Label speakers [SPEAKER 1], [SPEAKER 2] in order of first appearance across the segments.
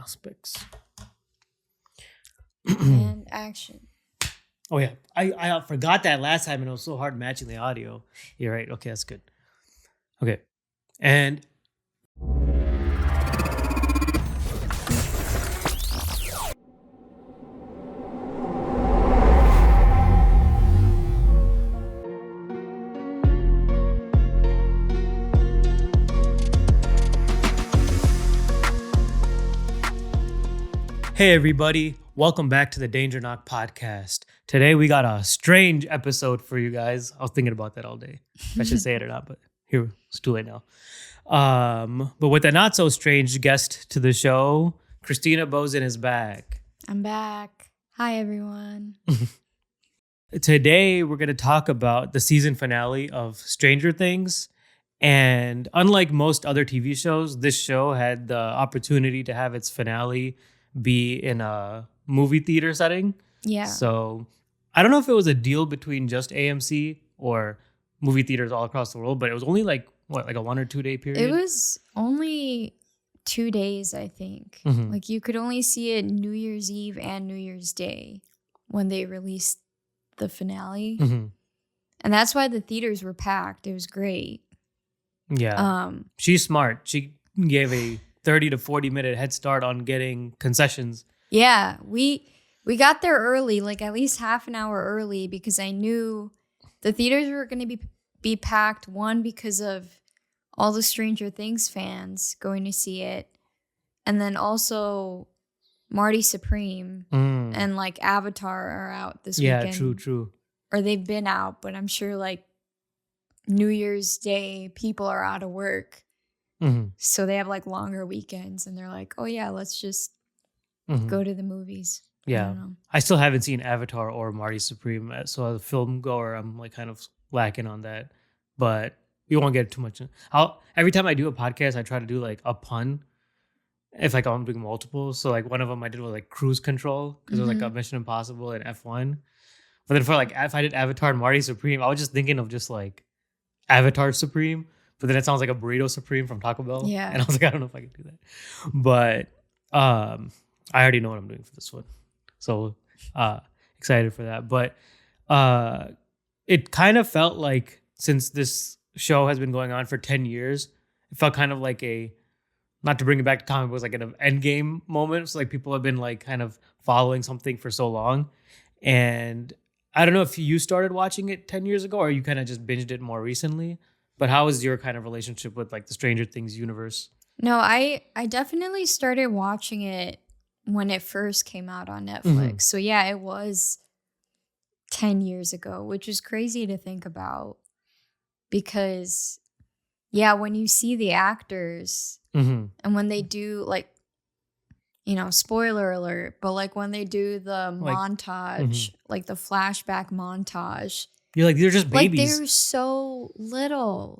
[SPEAKER 1] aspects.
[SPEAKER 2] And action.
[SPEAKER 1] Oh yeah, I forgot that last time, and it was so hard matching the audio. You're right. Okay, that's good. Okay, and hey everybody, welcome back to the Danger Knock podcast. Today we got a strange episode for you guys. I was thinking about that all day. If I should say it or not, but here, it's too late now. But with a not so strange guest to the show, Kristina Bozin is back.
[SPEAKER 2] I'm back. Hi, everyone.
[SPEAKER 1] Today we're going to talk about the season finale of Stranger Things. And unlike most other TV shows, this show had the opportunity to have its finale be in a movie theater setting.
[SPEAKER 2] Yeah.
[SPEAKER 1] So I don't know if it was a deal between just AMC or movie theaters all across the world, but it was only like a 1 or 2 day period?
[SPEAKER 2] It was only 2 days, I think.
[SPEAKER 1] Mhm.
[SPEAKER 2] Like you could only see it New Year's Eve and New Year's Day when they released the finale.
[SPEAKER 1] Mhm.
[SPEAKER 2] And that's why the theaters were packed. It was great.
[SPEAKER 1] Yeah. She's smart. She gave a 30 to 40 minute head start on getting concessions.
[SPEAKER 2] Yeah, we got there early, like at least half an hour early, because I knew the theaters were going to be packed. One, because of all the Stranger Things fans going to see it, and then also Marty Supreme and like Avatar are out this weekend.
[SPEAKER 1] Yeah, true.
[SPEAKER 2] Or they've been out, but I'm sure like New Year's Day people are out of work.
[SPEAKER 1] Mm-hmm.
[SPEAKER 2] So they have like longer weekends and they're like, oh yeah, let's just go to the movies.
[SPEAKER 1] Yeah. I still haven't seen Avatar or Marty Supreme. So as a film goer, I'm like kind of lacking on that. But we won't get too much. Every time I do a podcast, I try to do like a pun. If like I'm doing multiple. So like one of them I did was like cruise control because it was like a Mission Impossible and F1. But then for like if I did Avatar and Marty Supreme, I was just thinking of just like Avatar Supreme. But then it sounds like a burrito supreme from Taco Bell.
[SPEAKER 2] Yeah.
[SPEAKER 1] And I was like, I don't know if I can do that. But I already know what I'm doing for this one. So excited for that. But it kind of felt like since this show has been going on for 10 years, it felt kind of like not to bring it back to comic books, like an end game moment. So like people have been like kind of following something for so long. And I don't know if you started watching it 10 years ago or you kind of just binged it more recently. But how is your kind of relationship with like the Stranger Things universe?
[SPEAKER 2] No, I definitely started watching it when it first came out on Netflix. So yeah, it was 10 years ago, which is crazy to think about. Because yeah, when you see the actors and when they do like, you know, spoiler alert, but like when they do the montage, like the flashback montage,
[SPEAKER 1] you're like, they're just babies.
[SPEAKER 2] Like they're so little.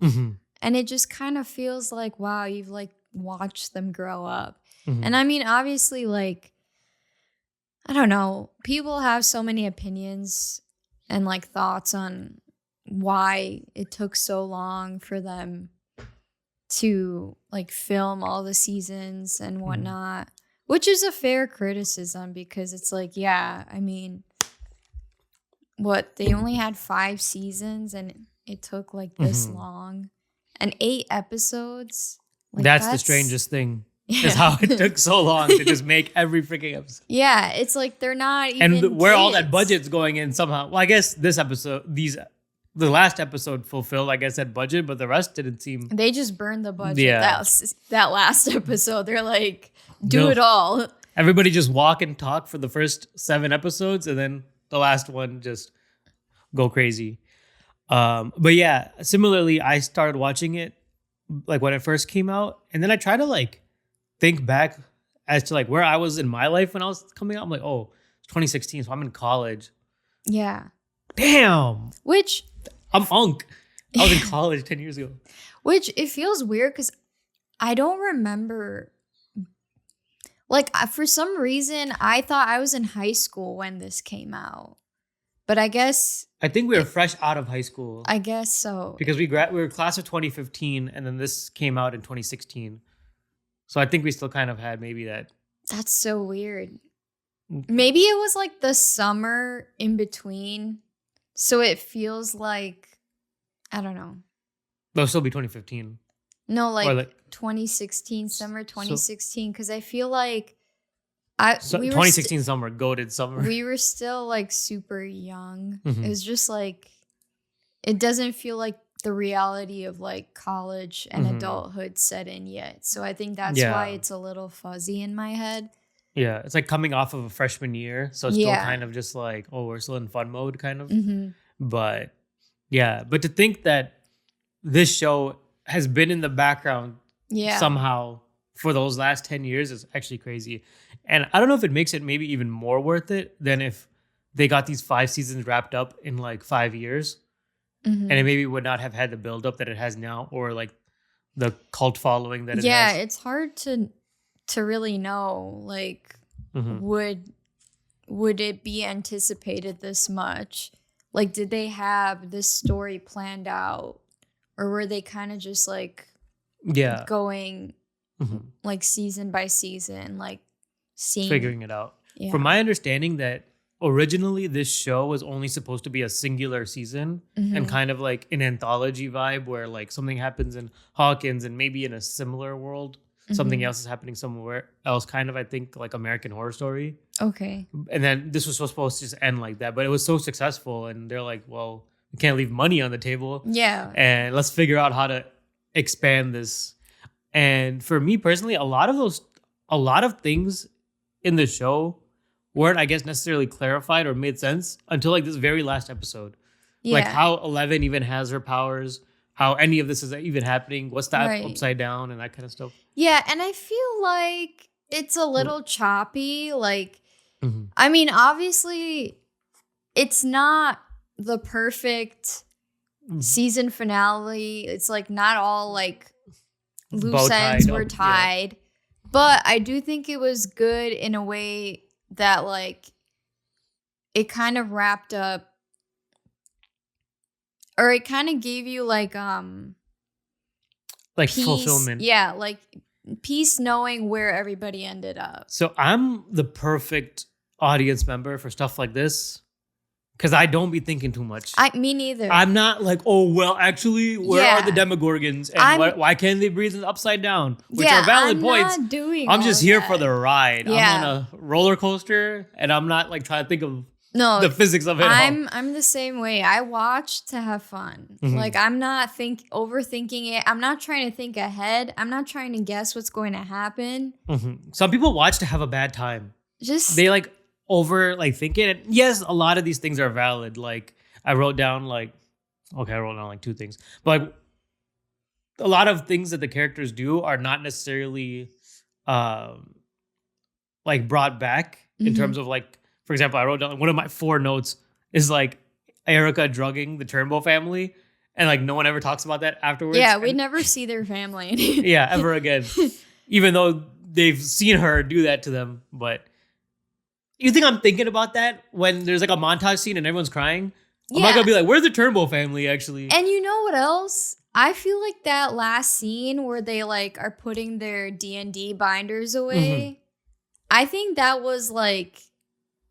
[SPEAKER 2] And it just kind of feels like, wow, you've like watched them grow up. And I mean, obviously, like, I don't know. People have so many opinions and like thoughts on why it took so long for them to like film all the seasons and whatnot, which is a fair criticism because it's like, yeah, I mean, they only had 5 seasons and it took like this long and 8 episodes. Like,
[SPEAKER 1] that's the strangest thing is how it took so long to just make every freaking episode.
[SPEAKER 2] Yeah, it's like they're not even
[SPEAKER 1] and where
[SPEAKER 2] kids.
[SPEAKER 1] All that budget's going in somehow. Well, I guess this episode, the last episode fulfilled, I guess, that budget, but the rest didn't seem.
[SPEAKER 2] They just burned the budget.
[SPEAKER 1] Yeah.
[SPEAKER 2] That last episode, they're like, do it all.
[SPEAKER 1] Everybody just walk and talk for the first 7 episodes, and then the last one just go crazy. But yeah, similarly, I started watching it like when it first came out, and then I try to like think back as to like where I was in my life when I was coming out. I'm like, oh, it's 2016, so I'm in college.
[SPEAKER 2] Yeah.
[SPEAKER 1] Damn.
[SPEAKER 2] Which
[SPEAKER 1] I'm unk. I was in college 10 years ago.
[SPEAKER 2] Which it feels weird because I don't remember. Like, for some reason, I thought I was in high school when this came out. But I guess...
[SPEAKER 1] I think we were fresh out of high school.
[SPEAKER 2] I guess so.
[SPEAKER 1] Because we were class of 2015, and then this came out in 2016. So I think we still kind of had maybe that
[SPEAKER 2] That's so weird. Maybe it was like the summer in between. So it feels like, I don't know.
[SPEAKER 1] It'll still be 2015.
[SPEAKER 2] No,
[SPEAKER 1] Or
[SPEAKER 2] like 2016, summer
[SPEAKER 1] so
[SPEAKER 2] 2016. Because I feel like we were
[SPEAKER 1] 2016 summer, goated summer.
[SPEAKER 2] we were still like super young.
[SPEAKER 1] Mhm.
[SPEAKER 2] It was just like, it doesn't feel like the reality of like college and
[SPEAKER 1] Mhm.
[SPEAKER 2] adulthood set in yet. So I think that's
[SPEAKER 1] Yeah.
[SPEAKER 2] why it's a little fuzzy in my head.
[SPEAKER 1] Yeah, it's like coming off of a freshman year, so it's still
[SPEAKER 2] Yeah.
[SPEAKER 1] kind of just like, oh, we're still in fun mode, kind of.
[SPEAKER 2] Mm-hmm.
[SPEAKER 1] But yeah, but to think that this show has been in the background
[SPEAKER 2] Yeah.
[SPEAKER 1] somehow for those last 10 years is actually crazy. And I don't know if it makes it maybe even more worth it than if they got these 5 seasons wrapped up in like 5 years.
[SPEAKER 2] Mm-hmm.
[SPEAKER 1] And it maybe would not have had the buildup that it has now, or like the cult following that it
[SPEAKER 2] Yeah,
[SPEAKER 1] has.
[SPEAKER 2] it's hard to really know. Like,
[SPEAKER 1] Mhm.
[SPEAKER 2] would it be anticipated this much? Like, did they have this story planned out, or were they kind of just like
[SPEAKER 1] Yeah.
[SPEAKER 2] going
[SPEAKER 1] Mhm.
[SPEAKER 2] like season by season, like seeing
[SPEAKER 1] Figuring it out.
[SPEAKER 2] Yeah.
[SPEAKER 1] From my understanding, that originally this show was only supposed to be a singular season and
[SPEAKER 2] Mhm.
[SPEAKER 1] kind of like an anthology vibe where like something happens in Hawkins and maybe in a similar world, something
[SPEAKER 2] Mhm.
[SPEAKER 1] else is happening somewhere else, kind of, I think, like American Horror Story.
[SPEAKER 2] Okay.
[SPEAKER 1] And then this was supposed to just end like that, but it was so successful and they're like, well, we can't leave money on the table.
[SPEAKER 2] Yeah.
[SPEAKER 1] And let's figure out how to expand this. And for me personally, a lot of things in the show weren't, I guess, necessarily clarified or made sense until like this very last episode.
[SPEAKER 2] Yeah.
[SPEAKER 1] Like how 11 even has her powers, how any of this is even happening, what's that
[SPEAKER 2] Right.
[SPEAKER 1] upside down, and that kind of stuff.
[SPEAKER 2] Yeah, and I feel like it's a little choppy. Like,
[SPEAKER 1] Mhm.
[SPEAKER 2] I mean, obviously, it's not the perfect season finale. It's like not all like loose ends were tied. But I do think it was good in a way that like it kind of wrapped up, or it kind of gave you like peace.
[SPEAKER 1] Fulfillment.
[SPEAKER 2] Yeah, like peace knowing where everybody ended up.
[SPEAKER 1] So I'm the perfect audience member for stuff like this because I don't be thinking too much.
[SPEAKER 2] Me neither.
[SPEAKER 1] I'm not like, oh, well, actually, where are the Demogorgons? And why can't they breathe upside down? Which are valid points.
[SPEAKER 2] Not doing
[SPEAKER 1] I'm just here
[SPEAKER 2] that.
[SPEAKER 1] for the ride.
[SPEAKER 2] Yeah.
[SPEAKER 1] I'm on a roller coaster and I'm not like trying to think of
[SPEAKER 2] No,
[SPEAKER 1] the physics of it.
[SPEAKER 2] I'm the same way. I watch to have fun.
[SPEAKER 1] Mhm.
[SPEAKER 2] Like I'm not overthinking it. I'm not trying to think ahead. I'm not trying to guess what's going to happen.
[SPEAKER 1] Mhm. Some people watch to have a bad time.
[SPEAKER 2] Just
[SPEAKER 1] They like think it. And yes, a lot of these things are valid. Like I wrote down like 2 things. But like a lot of things that the characters do are not necessarily like brought back in
[SPEAKER 2] Mhm.
[SPEAKER 1] terms of like, for example, I wrote down one of my 4 notes is like Erica drugging the Turnbull family, and like no one ever talks about that afterwards.
[SPEAKER 2] yeah, we never see their family.
[SPEAKER 1] Yeah, ever again. Even though they've seen her do that to them. But you think I'm thinking about that when there's like a montage scene and everyone's crying? I'm not gonna be like, where's the Turnbull family actually?
[SPEAKER 2] And you know what else? I feel like that last scene where they like are putting their D&D binders away. I think that was like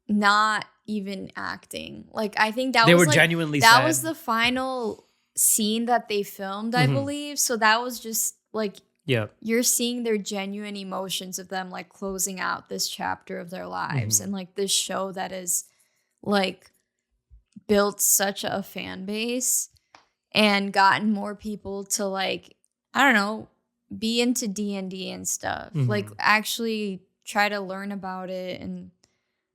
[SPEAKER 2] not even acting. Like I think that
[SPEAKER 1] They
[SPEAKER 2] was
[SPEAKER 1] were
[SPEAKER 2] like,
[SPEAKER 1] genuinely
[SPEAKER 2] that
[SPEAKER 1] sad.
[SPEAKER 2] was the final scene that they filmed, I believe. So that was just like
[SPEAKER 1] Yeah.
[SPEAKER 2] you're seeing their genuine emotions of them like closing out this chapter of their lives and like this show that is like built such a fan base and gotten more people to like, I don't know, be into D&D and stuff. Like actually try to learn about it, and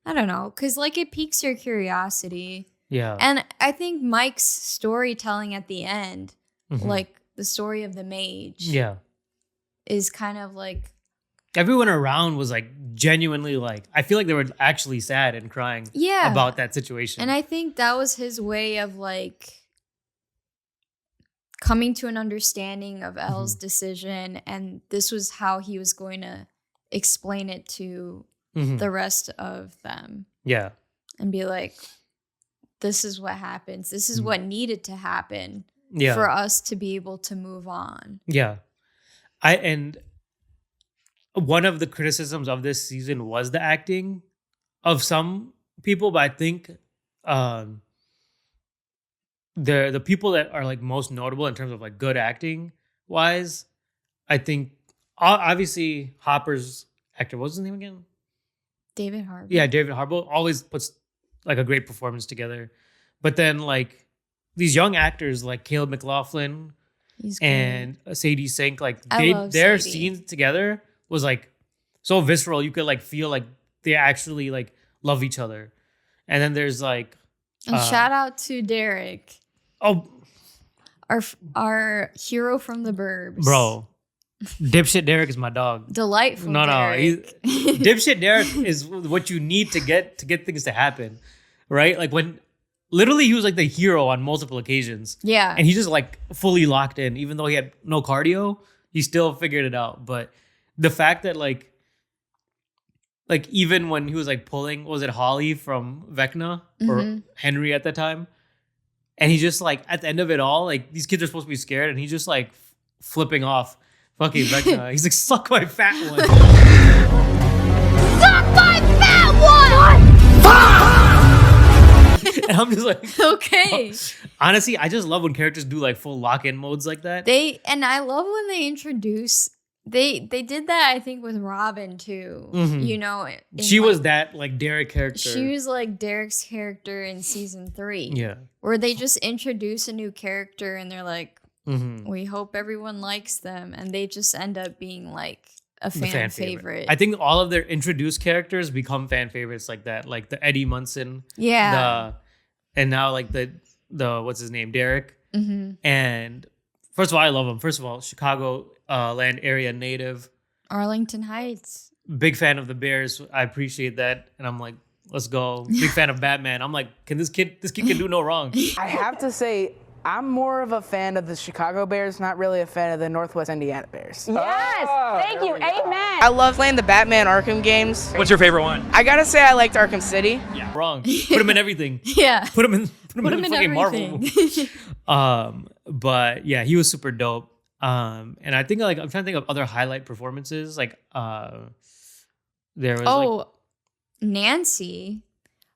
[SPEAKER 2] I don't know, cuz like it piques your curiosity.
[SPEAKER 1] Yeah.
[SPEAKER 2] And I think Mike's storytelling at the end, like the story of the mage,
[SPEAKER 1] Yeah.
[SPEAKER 2] is kind of like
[SPEAKER 1] Everyone around was like genuinely like, I feel like they were actually sad and crying about that situation.
[SPEAKER 2] And I think that was his way of like coming to an understanding of Elle's decision, and this was how he was going to explain it to the rest of them.
[SPEAKER 1] Yeah.
[SPEAKER 2] And be like, this is what happens. This is what needed to happen for us to be able to move on.
[SPEAKER 1] Yeah. one of the criticisms of this season was the acting of some people, but I think um, the people that are like most notable in terms of like good acting wise, I think obviously Hopper's actor, what's his name again?
[SPEAKER 2] David Harbour.
[SPEAKER 1] Yeah, David Harbour always puts like a great performance together. But then like these young actors like Caleb McLaughlin and Sadie Sink, like their scenes together was like so visceral. You could like feel like they actually like love each other. And then there's like
[SPEAKER 2] and shout out to Derek.
[SPEAKER 1] Oh,
[SPEAKER 2] our hero from the Burbs,
[SPEAKER 1] bro. Dipshit Derek is my dog.
[SPEAKER 2] Delightful.
[SPEAKER 1] No,
[SPEAKER 2] Derek.
[SPEAKER 1] Dipshit Derek is what you need to get things to happen, right? Like when literally he was like the hero on multiple occasions.
[SPEAKER 2] Yeah,
[SPEAKER 1] and he just like fully locked in, even though he had no cardio, he still figured it out. But the fact that like even when he was like pulling, was it Holly from Vecna or Henry at the time, and he just like at the end of it all, like these kids are supposed to be scared, and he's just like flipping off. Fucking Vecna. He's like, suck my fat one.
[SPEAKER 2] Suck my fat one!
[SPEAKER 1] And I'm just like,
[SPEAKER 2] okay.
[SPEAKER 1] Honestly, I just love when characters do like full lock-in modes like that.
[SPEAKER 2] And I love when they introduce, they did that, I think, with Robin too. You know,
[SPEAKER 1] she was that like Derek character.
[SPEAKER 2] She was like Derek's character in season 3.
[SPEAKER 1] Yeah.
[SPEAKER 2] Where they just introduce a new character and they're like, we hope everyone likes them, and they just end up being like a fan favorite.
[SPEAKER 1] I think all of their introduced characters become fan favorites like that, like the Eddie Munson, and now like the what's his name, Derek. And first of all, I love him. First of all, Chicago land area native,
[SPEAKER 2] Arlington Heights.
[SPEAKER 1] Big fan of the Bears. I appreciate that, and I'm like, let's go. Big fan of Batman. I'm like, this kid can do no wrong.
[SPEAKER 3] I have to say, I'm more of a fan of the Chicago Bears, not really a fan of the Northwest Indiana Bears.
[SPEAKER 4] Yes, thank you, amen.
[SPEAKER 3] I love playing the Batman Arkham games.
[SPEAKER 5] What's your favorite one?
[SPEAKER 3] I gotta say I liked Arkham City.
[SPEAKER 1] Yeah, wrong. Put him in everything.
[SPEAKER 2] Yeah.
[SPEAKER 1] Put him in fucking
[SPEAKER 2] everything.
[SPEAKER 1] Marvel. But yeah, he was super dope. And I think like I'm trying to think of other highlight performances. Like there was
[SPEAKER 2] Nancy.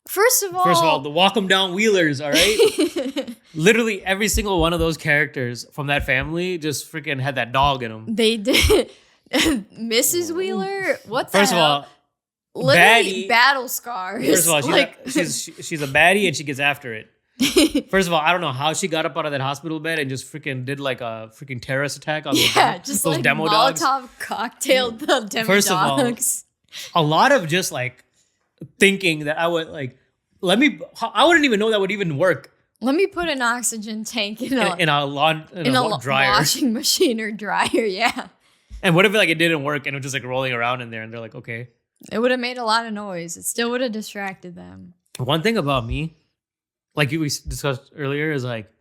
[SPEAKER 2] First of
[SPEAKER 1] all, the walk 'em down Wheelers, all right? Literally every single one of those characters from that family just freaking had that dog in them.
[SPEAKER 2] They did. Mrs. Wheeler? What the
[SPEAKER 1] First
[SPEAKER 2] hell?
[SPEAKER 1] of all,
[SPEAKER 2] literally battle scars.
[SPEAKER 1] First of all,
[SPEAKER 2] like,
[SPEAKER 1] she's a baddie and she gets after it. First of all, I don't know how she got up out of that hospital bed and just freaking did like a freaking terrorist attack on those
[SPEAKER 2] like
[SPEAKER 1] demo
[SPEAKER 2] Molotov
[SPEAKER 1] dogs.
[SPEAKER 2] Cocktailed the demo
[SPEAKER 1] First
[SPEAKER 2] dogs.
[SPEAKER 1] Of all, a lot of just like thinking that I would like, I wouldn't even know that would even work.
[SPEAKER 2] Let me put an oxygen tank in a
[SPEAKER 1] dryer,
[SPEAKER 2] washing machine or dryer. Yeah.
[SPEAKER 1] And what if like it didn't work and it was just like rolling around in there and they're like, okay.
[SPEAKER 2] It would have made a lot of noise. It still would have distracted them.
[SPEAKER 1] One thing about me, like we discussed earlier, is like,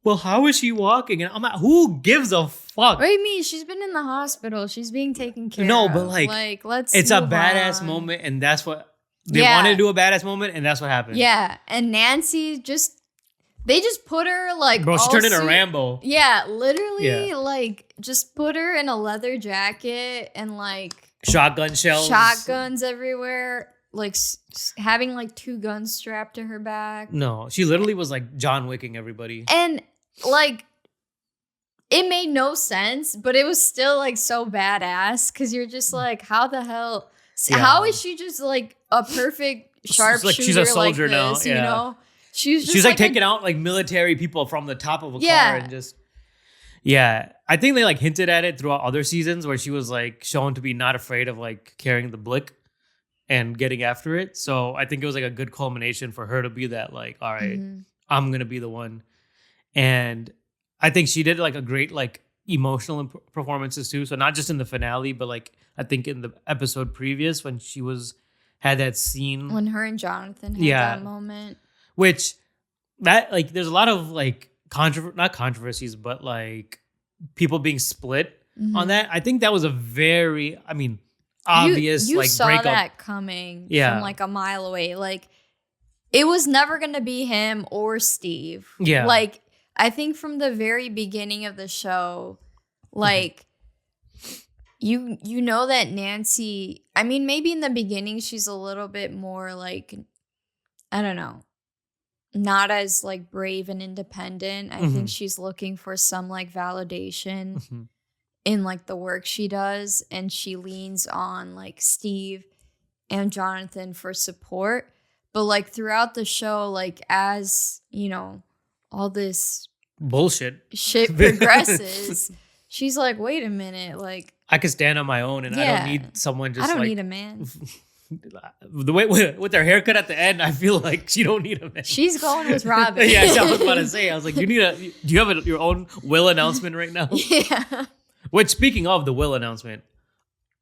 [SPEAKER 1] well, how is she walking? And I'm like, who gives a fuck?
[SPEAKER 2] What do you mean? She's been in the hospital. She's being taken care of.
[SPEAKER 1] No, but like
[SPEAKER 2] let's.
[SPEAKER 1] It's a badass moment, and that's what they wanted to do, a badass moment, and that's what happened.
[SPEAKER 2] Yeah, and Nancy they just put her like.
[SPEAKER 1] Bro, she turned into Rambo.
[SPEAKER 2] Yeah, literally, like just put her in a leather jacket and like
[SPEAKER 1] shotgun shells,
[SPEAKER 2] shotguns everywhere. Like having like 2 guns strapped to her back.
[SPEAKER 1] No, she literally was like John Wicking everybody.
[SPEAKER 2] And like, it made no sense, but it was still like so badass because you're just like, how the hell? Yeah. How is she just like a perfect sharpshooter?
[SPEAKER 1] She's a soldier
[SPEAKER 2] like this,
[SPEAKER 1] now. Yeah.
[SPEAKER 2] You know,
[SPEAKER 1] she's like taking out like military people from the top of a car and just. Yeah, I think they like hinted at it throughout other seasons where she was like shown to be not afraid of like carrying the blick and getting after it. So I think it was like a good culmination for her to be that like, all right, I'm going to be the one. And I think she did like a great like emotional performances too. So not just in the finale, but like I think in the episode previous when she had that scene.
[SPEAKER 2] When her and Jonathan had that moment.
[SPEAKER 1] Which that like there's a lot of like not controversies, but like people being split on that. I think that was a very, obvious
[SPEAKER 2] you
[SPEAKER 1] like
[SPEAKER 2] saw
[SPEAKER 1] breakup.
[SPEAKER 2] That coming from like a mile away. Like it was never gonna be him or Steve.
[SPEAKER 1] Yeah.
[SPEAKER 2] Like I think from the very beginning of the show, like you know that Nancy, I mean, maybe in the beginning she's a little bit more like, I don't know, not as like brave and independent. I think she's looking for some like validation in like the work she does, and she leans on like Steve and Jonathan for support. But like throughout the show, like as you know, all this
[SPEAKER 1] bullshit
[SPEAKER 2] shit progresses, she's like, wait a minute, like
[SPEAKER 1] I can stand on my own, and I don't need someone just.
[SPEAKER 2] I don't
[SPEAKER 1] like,
[SPEAKER 2] need a man.
[SPEAKER 1] The way with her haircut at the end, I feel like she don't need a man.
[SPEAKER 2] She's going with Robin.
[SPEAKER 1] Yeah, I was about to say. I was like, do you have your own will announcement right now?
[SPEAKER 2] Yeah.
[SPEAKER 1] Which, speaking of the will announcement,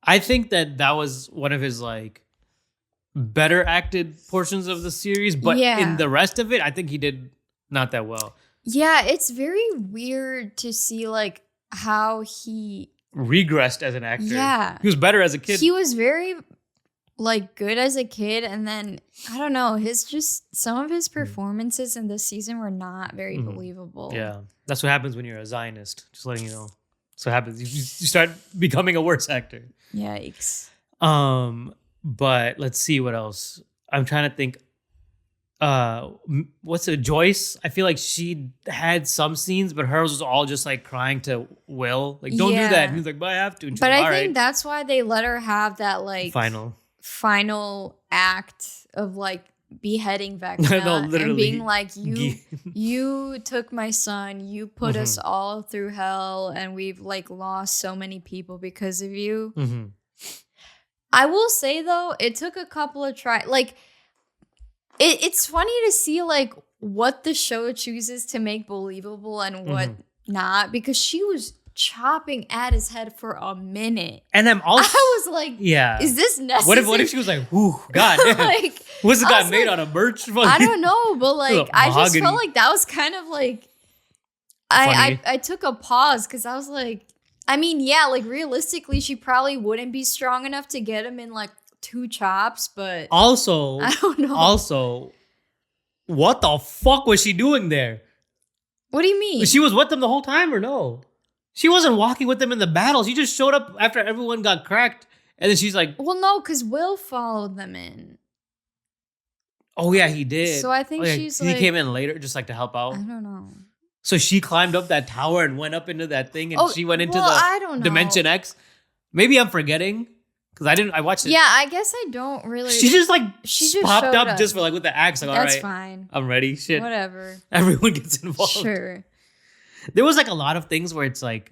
[SPEAKER 1] I think that was one of his like better acted portions of the series, but in the rest of it, I think he did not that well. Yeah,
[SPEAKER 2] it's very weird to see like how he
[SPEAKER 1] regressed as an actor.
[SPEAKER 2] Yeah.
[SPEAKER 1] He was better as a kid.
[SPEAKER 2] He was very like good as a kid, and then I don't know, some of his performances in this season were not very believable.
[SPEAKER 1] Yeah. That's what happens when you're a Zionist. Just letting you know. That's what happens. You start becoming a worse actor.
[SPEAKER 2] Yikes.
[SPEAKER 1] But let's see what else. I'm trying to think. What's it? Joyce? I feel like she had some scenes, but hers was all just like crying to Will, like, "Don't do that." And he's like, "But I have to." And
[SPEAKER 2] but
[SPEAKER 1] like,
[SPEAKER 2] I think that's why they let her have that like final act of like beheading Vecna and being like, you took my son, you put us all through hell, and we've like lost so many people because of you. I will say though, it took a couple of tries. Like, it's funny to see like what the show chooses to make believable and what not, because she was chopping at his head for a minute,
[SPEAKER 1] and I'm also
[SPEAKER 2] I was like, is this necessary?
[SPEAKER 1] What if she was like, "Whoo, God, like, was it got made on a merch?"
[SPEAKER 2] I don't know, but like I just felt like that was kind of like I took a pause because I was like, I mean, yeah, like realistically, she probably wouldn't be strong enough to get him in like 2 chops, but
[SPEAKER 1] also
[SPEAKER 2] I don't know.
[SPEAKER 1] Also, what the fuck was she doing there?
[SPEAKER 2] What do you mean?
[SPEAKER 1] She was with them the whole time, or no? She wasn't walking with them in the battle. She just showed up after everyone got cracked. And then she's like...
[SPEAKER 2] Well, no, because Will followed them in.
[SPEAKER 1] Oh, yeah, he did.
[SPEAKER 2] So I think she's like...
[SPEAKER 1] He came in later just like to help out.
[SPEAKER 2] I don't know.
[SPEAKER 1] So she climbed up that tower and went up into that thing, and she went into the Dimension X. Maybe I'm forgetting. Because I watched it.
[SPEAKER 2] Yeah, I guess I don't really...
[SPEAKER 1] She just popped up just for like with the axe. Like,
[SPEAKER 2] that's
[SPEAKER 1] all right,
[SPEAKER 2] fine.
[SPEAKER 1] I'm ready. Shit.
[SPEAKER 2] Whatever.
[SPEAKER 1] Everyone gets involved.
[SPEAKER 2] Sure.
[SPEAKER 1] There was like a lot of things where it's like,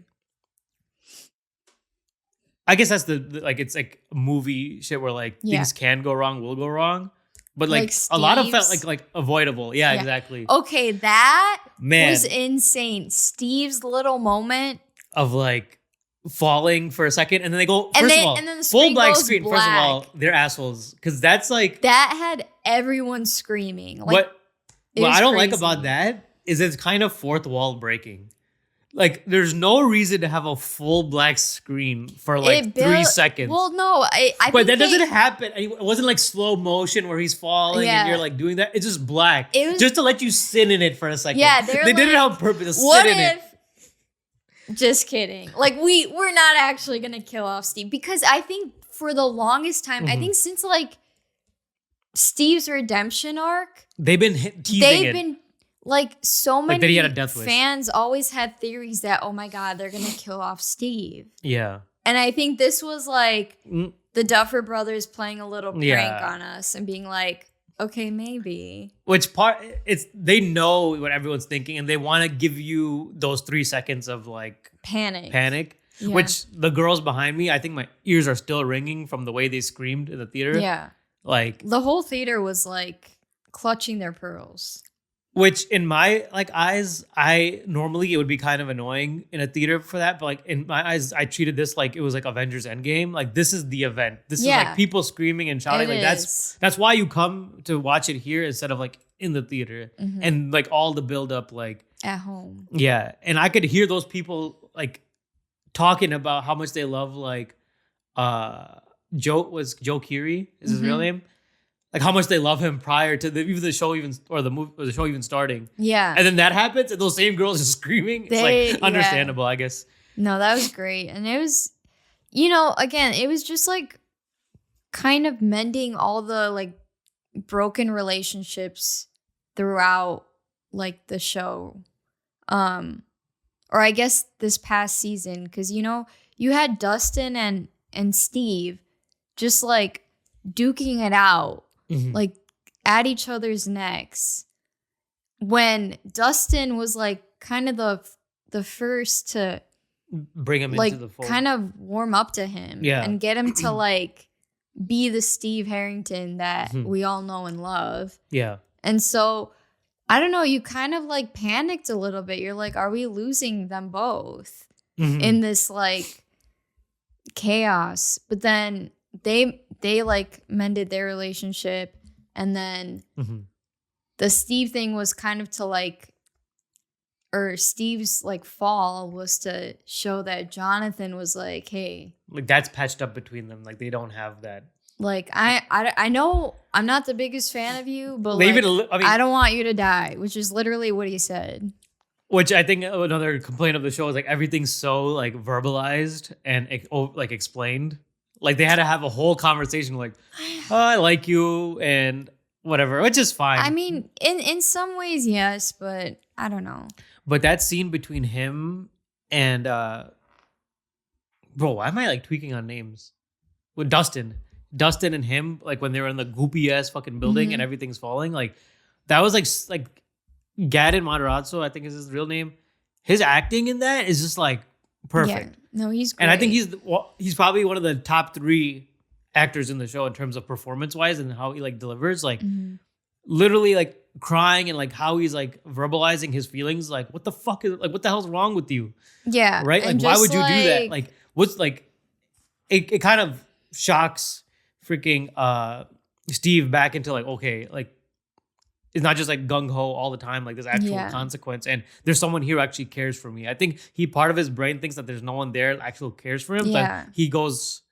[SPEAKER 1] I guess that's the like, it's like movie shit where like things can go wrong, will go wrong. But like a lot of felt like avoidable. Yeah, exactly.
[SPEAKER 2] Okay, that was insane. Steve's little moment
[SPEAKER 1] of like falling for a second, and then they go, first of all, full black screen. First of all, they're assholes. Because that's like...
[SPEAKER 2] That had everyone screaming. Like,
[SPEAKER 1] what I don't like about that is it's kind of fourth wall breaking. Like, there's no reason to have a full black screen for like 3 seconds.
[SPEAKER 2] Well, no,
[SPEAKER 1] but that doesn't happen. It wasn't like slow motion where he's falling and you're like doing that. It's just black. Just to let you sit in it for a second.
[SPEAKER 2] Yeah,
[SPEAKER 1] they did it on purpose. Sit in it.
[SPEAKER 2] Just kidding. Like, we're not actually gonna kill off Steve, because I think for the longest time, I think since like Steve's redemption arc,
[SPEAKER 1] they've been teasing it.
[SPEAKER 2] Like, so many
[SPEAKER 1] he had a death wish.
[SPEAKER 2] Fans always had theories that, oh my God, they're going to kill off Steve.
[SPEAKER 1] Yeah.
[SPEAKER 2] And I think this was like the Duffer Brothers playing a little prank on us and being like, okay, maybe.
[SPEAKER 1] They know what everyone's thinking, and they want to give you those 3 seconds of like panic. Yeah. Which the girls behind me, I think my ears are still ringing from the way they screamed in the theater.
[SPEAKER 2] Yeah.
[SPEAKER 1] Like,
[SPEAKER 2] the whole theater was like clutching their pearls.
[SPEAKER 1] Which in my like eyes, normally it would be kind of annoying in a theater for that, but like in my eyes, I treated this like it was like Avengers Endgame. Like, this is the event. This is like people screaming and shouting. Like, that's why you come to watch it here instead of like in the theater, and like all the build up like
[SPEAKER 2] at home.
[SPEAKER 1] Yeah, and I could hear those people like talking about how much they love like Joe Keery is his real name. Like, how much they love him prior to the show even starting. Yeah. And then that happens, and those same girls are screaming. It's like understandable, I guess.
[SPEAKER 2] No, that was great. And it was again, it was just like kind of mending all the like broken relationships throughout like the show. Or I guess this past season, because you had Dustin and Steve just like duking it out, like at each other's necks. When Dustin was like kind of the first to
[SPEAKER 1] bring him
[SPEAKER 2] like
[SPEAKER 1] into the fold,
[SPEAKER 2] kind of warm up to him, and get him to like be the Steve Harrington that we all know and love.
[SPEAKER 1] Yeah.
[SPEAKER 2] And so I don't know, you kind of like panicked a little bit. You're like, are we losing them both in this like chaos? But then they like mended their relationship, and then the Steve thing was kind of to like, or Steve's like fall was to show that Jonathan was like, hey,
[SPEAKER 1] like that's patched up between them. Like they don't have that.
[SPEAKER 2] Like I know I'm not the biggest fan of you, but like, I don't want you to die, which is literally what he said.
[SPEAKER 1] Which I think another complaint of the show is like everything's so like verbalized and like explained. Like they had to have a whole conversation like, oh, I like you and whatever, which is fine.
[SPEAKER 2] I mean, in some ways, yes, but I don't know.
[SPEAKER 1] But that scene between him and bro, why am I like tweaking on names? With Dustin and him, like when they were in the goopy ass fucking building and everything's falling, like that was like Gadden Matarazzo, I think is his real name. His acting in that is just like perfect.
[SPEAKER 2] Yeah. No, he's great.
[SPEAKER 1] And I think he's probably one of the top 3 actors in the show in terms of performance wise and how he like delivers, like literally like crying and like how he's like verbalizing his feelings. Like what the fuck is like what the hell's wrong with you?
[SPEAKER 2] Yeah,
[SPEAKER 1] right. Like why would you do that? Like what's like it kind of shocks freaking Steve back into like, okay, like it's not just like gung-ho all the time, like there's actual consequence, and there's someone here who actually cares for me. I think part of his brain thinks that there's no one there that actually cares for him, but he goes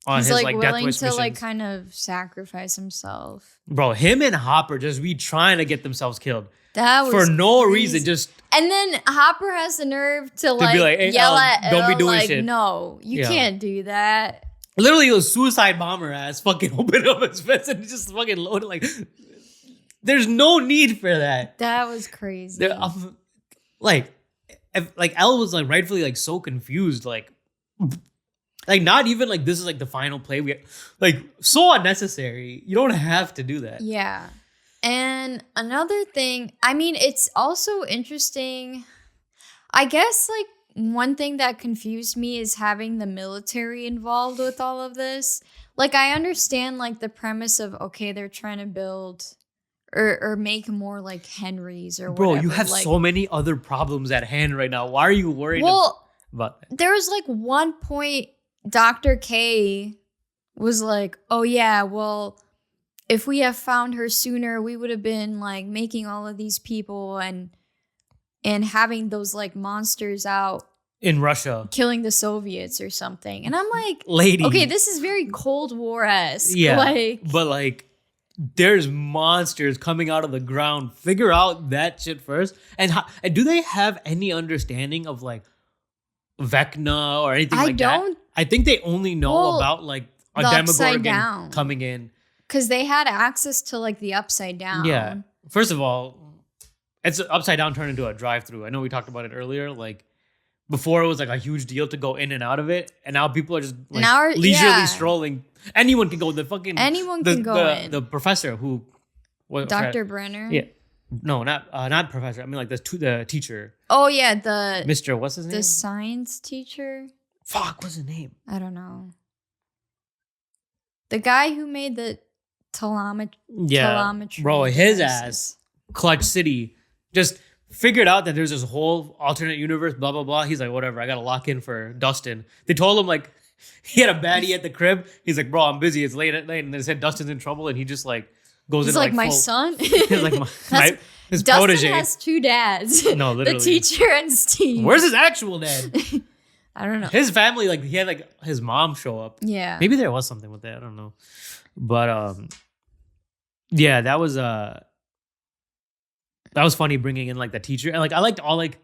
[SPEAKER 1] on his like death wish missions.
[SPEAKER 2] He's willing to like kind of sacrifice himself.
[SPEAKER 1] Bro, him and Hopper just be trying to get themselves killed.
[SPEAKER 2] That was
[SPEAKER 1] for no reason, just.
[SPEAKER 2] And then Hopper has the nerve to like, be like, hey, yell at
[SPEAKER 1] don't be doing
[SPEAKER 2] like,
[SPEAKER 1] shit.
[SPEAKER 2] No, you can't do that.
[SPEAKER 1] Literally, a suicide bomber ass fucking opened up his fence and just fucking loaded. Like, there's no need for that.
[SPEAKER 2] That was crazy.
[SPEAKER 1] Like Elle was like rightfully like so confused. Like not even like this is like the final play. Like so unnecessary. You don't have to do that.
[SPEAKER 2] Yeah. And another thing, I mean, it's also interesting. I guess like one thing that confused me is having the military involved with all of this. Like I understand like the premise of, okay, they're trying to build or make more like Henrys or whatever.
[SPEAKER 1] Bro, you have like, so many other problems at hand right now. Why are you worried about that?
[SPEAKER 2] There was like one point Dr. K was like, oh yeah, well, if we have found her sooner, we would have been like making all of these people and having those like monsters out
[SPEAKER 1] in Russia
[SPEAKER 2] killing the Soviets or something. And I'm like,
[SPEAKER 1] lady,
[SPEAKER 2] okay, this is very Cold War-esque.
[SPEAKER 1] Yeah,
[SPEAKER 2] like,
[SPEAKER 1] but like there's monsters coming out of the ground. Figure out that shit first. And do they have any understanding of like Vecna or anything like that? I think they only know about like a Demogorgon coming in.
[SPEAKER 2] Because they had access to like the Upside Down.
[SPEAKER 1] Yeah. First of all, it's Upside Down turned into a drive-through. I know we talked about it earlier. Like before it was like a huge deal to go in and out of it. And now people are just like leisurely strolling. Anyone can go. Anyone can go in. The professor who,
[SPEAKER 2] Dr. Brenner.
[SPEAKER 1] Yeah, no, not professor. I mean like the teacher.
[SPEAKER 2] Oh yeah, the
[SPEAKER 1] Mr. What's his name?
[SPEAKER 2] The science teacher.
[SPEAKER 1] Fuck, what's his name?
[SPEAKER 2] I don't know. The guy who made the telemetry.
[SPEAKER 1] Bro, his ass, Clutch City, just figured out that there's this whole alternate universe. Blah blah blah. He's like, whatever. I gotta lock in for Dustin. They told him like. He had a baddie at the crib. He's like, bro, I'm busy. It's late at night. And they said Dustin's in trouble. And he just like goes into like
[SPEAKER 2] my son.
[SPEAKER 1] He's like his
[SPEAKER 2] Dustin
[SPEAKER 1] protege.
[SPEAKER 2] has 2 dads.
[SPEAKER 1] No, literally.
[SPEAKER 2] The teacher and Steve.
[SPEAKER 1] Where's his actual dad?
[SPEAKER 2] I don't know.
[SPEAKER 1] His family, like he had like his mom show up.
[SPEAKER 2] Yeah.
[SPEAKER 1] Maybe there was something with that. I don't know. But yeah, that was funny bringing in like the teacher. And like I liked all like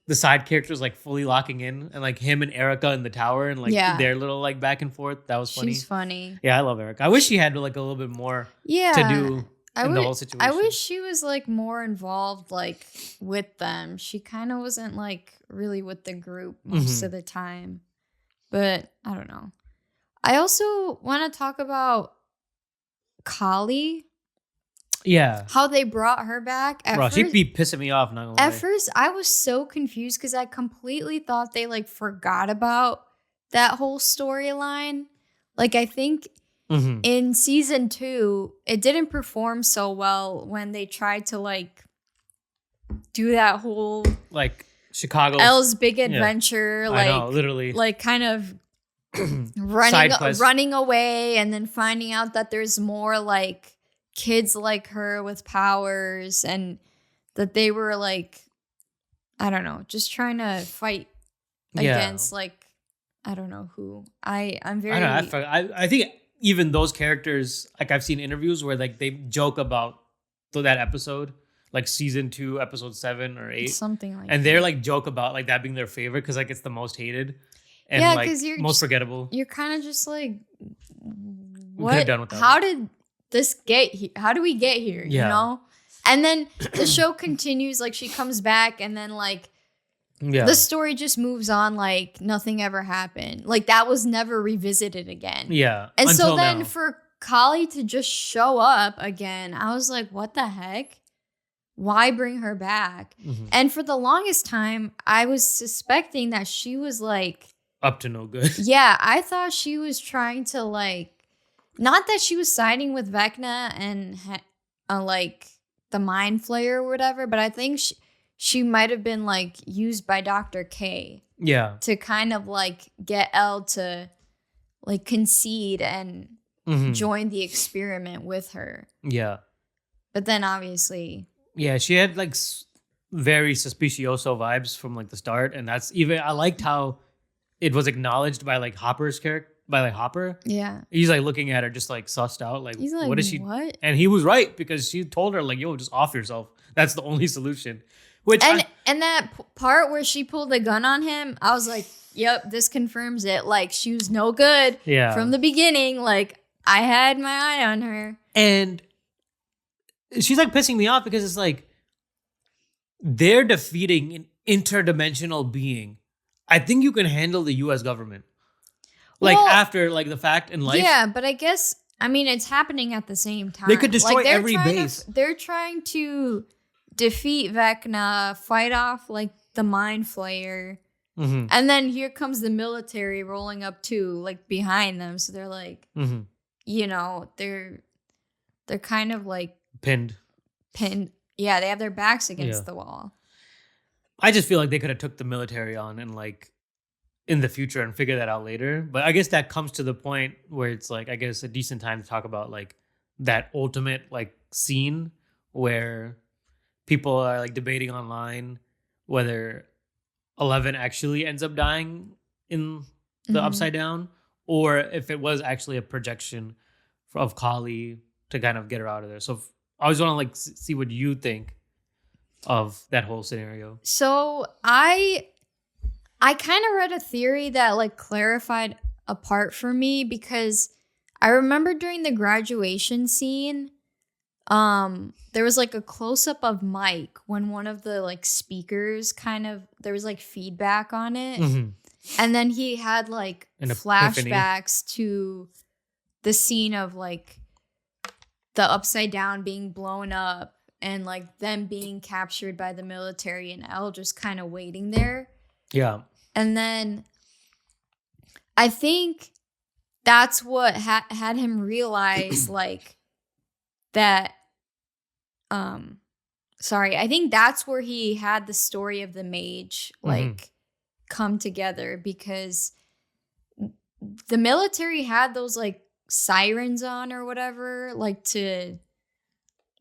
[SPEAKER 1] the side characters like fully locking in, and like him and Erica in the tower, and like their little like back and forth. That was funny.
[SPEAKER 2] She's funny.
[SPEAKER 1] Yeah, I love Erica. I wish she had like a little bit more to do in the whole situation.
[SPEAKER 2] I wish she was like more involved like with them. She kind of wasn't like really with the group most of the time. But I don't know. I also want to talk about Kali.
[SPEAKER 1] Yeah.
[SPEAKER 2] How they brought her back.
[SPEAKER 1] She'd be pissing me off. Not gonna lie.
[SPEAKER 2] At first, I was so confused because I completely thought they like forgot about that whole storyline. Like, I think in season 2, it didn't perform so well when they tried to like do that whole
[SPEAKER 1] like Chicago
[SPEAKER 2] Elle's Big Adventure. Like,
[SPEAKER 1] I know, literally,
[SPEAKER 2] like kind of running away and then finding out that there's more like kids like her with powers, and that they were like, I don't know, just trying to fight against like, I don't know who. I'm very.
[SPEAKER 1] I don't know, I think even those characters, like I've seen interviews where like they joke about that episode, like season 2, episode 7 or 8,
[SPEAKER 2] something like.
[SPEAKER 1] And
[SPEAKER 2] that.
[SPEAKER 1] they're like joke about like that being their favorite because like it's the most hated and like
[SPEAKER 2] you're
[SPEAKER 1] most
[SPEAKER 2] just,
[SPEAKER 1] forgettable.
[SPEAKER 2] You're kind of just like,
[SPEAKER 1] what? Done with that.
[SPEAKER 2] How did this get here? How do we get here? You know? And then the show continues, like she comes back and then like the story just moves on like nothing ever happened. Like that was never revisited again.
[SPEAKER 1] Yeah.
[SPEAKER 2] And so then for Kali to just show up again, I was like, what the heck? Why bring her back? And for the longest time, I was suspecting that she was like
[SPEAKER 1] up to no good.
[SPEAKER 2] Yeah, I thought she was trying to like, not that she was siding with Vecna and like the Mind Flayer or whatever, but I think she might have been like used by Dr. K.
[SPEAKER 1] Yeah.
[SPEAKER 2] To kind of like get Elle to like concede and join the experiment with her.
[SPEAKER 1] Yeah.
[SPEAKER 2] But then obviously.
[SPEAKER 1] Yeah, she had like very suspicioso vibes from like the start, and that's even I liked how it was acknowledged by like Hopper's character. By like Hopper, he's like looking at her just like sussed out, like,
[SPEAKER 2] he's like,
[SPEAKER 1] what is she?
[SPEAKER 2] What?
[SPEAKER 1] And he was right because she told her like, "Yo, just off yourself. That's the only solution." Which
[SPEAKER 2] and that part where she pulled the gun on him, I was like, "Yep, this confirms it." Like she was no good from the beginning. Like I had my eye on her,
[SPEAKER 1] and she's like pissing me off because it's like they're defeating an interdimensional being. I think you can handle the U.S. government. Like after like the fact in life.
[SPEAKER 2] Yeah, but I guess, I mean, it's happening at the same time.
[SPEAKER 1] They could destroy like, every base.
[SPEAKER 2] They're trying to defeat Vecna, fight off like the Mind Flayer. And then here comes the military rolling up too, like behind them. So they're like, you know, they're kind of like
[SPEAKER 1] pinned.
[SPEAKER 2] Yeah, they have their backs against the wall.
[SPEAKER 1] I just feel like they could have took the military on and like in the future and figure that out later. But I guess that comes to the point where it's like, I guess a decent time to talk about like that ultimate like scene where people are like debating online whether 11 actually ends up dying in the Upside Down or if it was actually a projection of Kali to kind of get her out of there. So I always want to like see what you think of that whole scenario.
[SPEAKER 2] So I kind of read a theory that like clarified a part for me because I remember during the graduation scene, there was like a close up of Mike when one of the like speakers kind of, there was like feedback on it. And then he had like flashbacks to the scene of like the Upside Down being blown up and like them being captured by the military and Elle just kind of waiting there.
[SPEAKER 1] Yeah.
[SPEAKER 2] And then I think that's what had him realize like that. I think that's where he had the story of the mage like come together because the military had those like sirens on or whatever, like to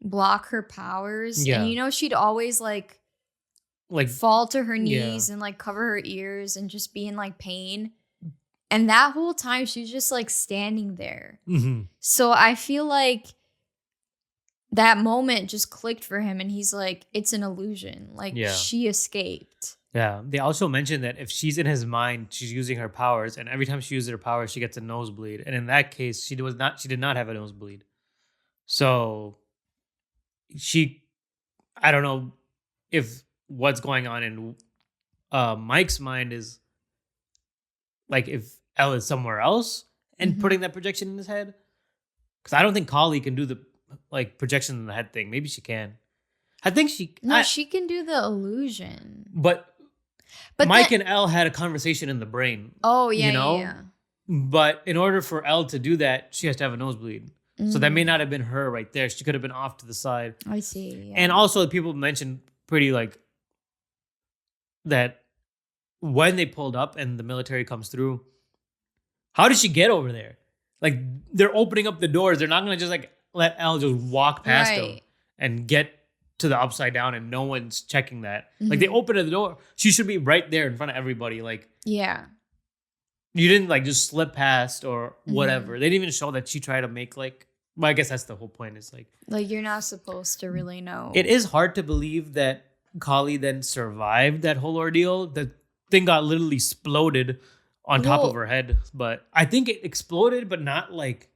[SPEAKER 2] block her powers.
[SPEAKER 1] Yeah.
[SPEAKER 2] And you know, she'd always like fall to her knees and like cover her ears and just be in like pain. And that whole time she's just like standing there. So I feel like that moment just clicked for him and he's like, it's an illusion. Like she escaped.
[SPEAKER 1] Yeah. They also mentioned that if she's in his mind, she's using her powers, and every time she uses her powers, she gets a nosebleed. And in that case, she did not have a nosebleed. So she, I don't know if what's going on in Mike's mind is like if Elle is somewhere else and putting that projection in his head. Because I don't think Kali can do the like projection in the head thing. Maybe she can. I think she.
[SPEAKER 2] No, she can do the illusion.
[SPEAKER 1] But Mike and Elle had a conversation in the brain.
[SPEAKER 2] Oh yeah,
[SPEAKER 1] you know?
[SPEAKER 2] yeah.
[SPEAKER 1] But in order for Elle to do that, she has to have a nosebleed. So that may not have been her right there. She could have been off to the side.
[SPEAKER 2] I see. Yeah.
[SPEAKER 1] And also, people mentioned pretty like that when they pulled up and the military comes through. How did she get over there? Like they're opening up the doors. They're not gonna just like let Elle just walk past them and get to the upside down, and no one's checking that. Like they open the door, she should be right there in front of everybody. Like you didn't like just slip past or whatever. They didn't even show that she tried to make like. Well, I guess that's the whole point. Is like
[SPEAKER 2] you're not supposed to really know.
[SPEAKER 1] It is hard to believe that Kali then survived that whole ordeal. The thing got literally exploded on top of her head, but I think it exploded, but not like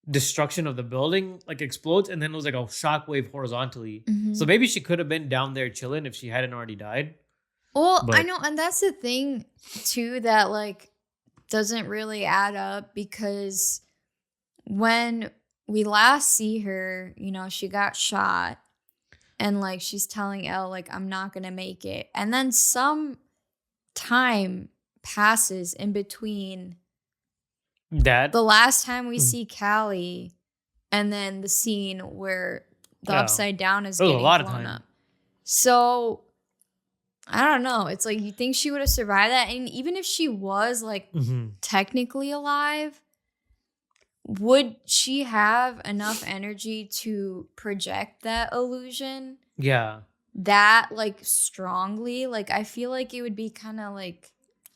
[SPEAKER 1] destruction of the building. Like explodes, and then it was like a shockwave horizontally. So maybe she could have been down there chilling if she hadn't already died.
[SPEAKER 2] Well, I know, and that's the thing too that like doesn't really add up because when we last see her, you know, she got shot and like she's telling Elle like I'm not gonna make it, and then some time passes in between
[SPEAKER 1] that
[SPEAKER 2] the last time we see Callie and then the scene where the upside down is getting blown up. So I don't know. It's like you think she would have survived that, and even if she was like technically alive, would she have enough energy to project that illusion?
[SPEAKER 1] Yeah.
[SPEAKER 2] That like strongly? Like I feel like it would be kind of like.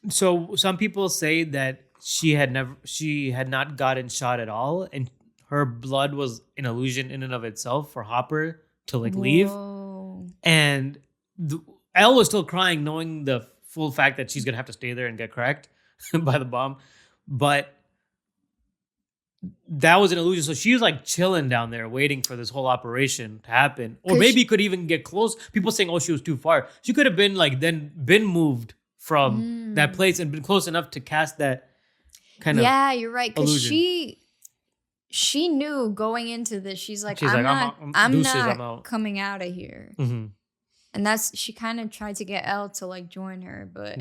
[SPEAKER 1] So some people say that she had not gotten shot at all, and her blood was an illusion in and of itself for Hopper to like leave. And Elle was still crying, knowing the full fact that she's gonna have to stay there and get cracked by the bomb, but that was an illusion. So she was like chilling down there, waiting for this whole operation to happen, or maybe could even get close. People saying, "Oh, she was too far." She could have been like then been moved from that place and been close enough to cast that kind of
[SPEAKER 2] you're right, because she knew going into this. She's like, I'm not coming out of here. And that's, she kind of tried to get Elle to like join her, but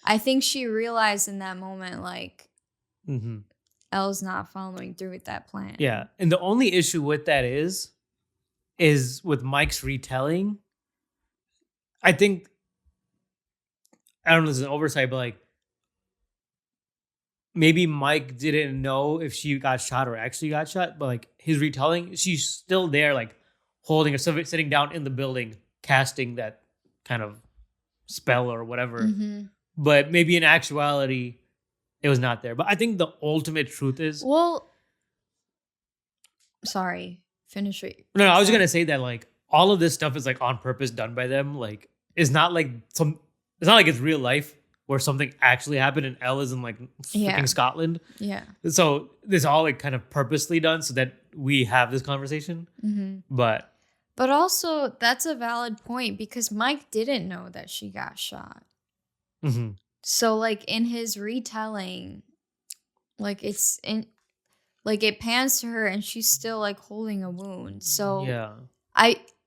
[SPEAKER 2] I think she realized in that moment like Elle's not following through with that plan.
[SPEAKER 1] Yeah, and the only issue with that is with Mike's retelling. I think, I don't know if it's an oversight, but like maybe Mike didn't know if she got shot or actually got shot, but like his retelling, she's still there, like holding herself, sitting down in the building, casting that kind of spell or whatever. But maybe in actuality, it was not there. But I think the ultimate truth is...
[SPEAKER 2] Well, sorry, finish it.
[SPEAKER 1] No, I was going to say that like all of this stuff is like on purpose done by them. Like it's not like it's real life where something actually happened and Elle is in like freaking Scotland.
[SPEAKER 2] Yeah.
[SPEAKER 1] So this all like kind of purposely done so that we have this conversation. But
[SPEAKER 2] also that's a valid point because Mike didn't know that she got shot. So like in his retelling, like it's in, like it pans to her and she's still like holding a wound. So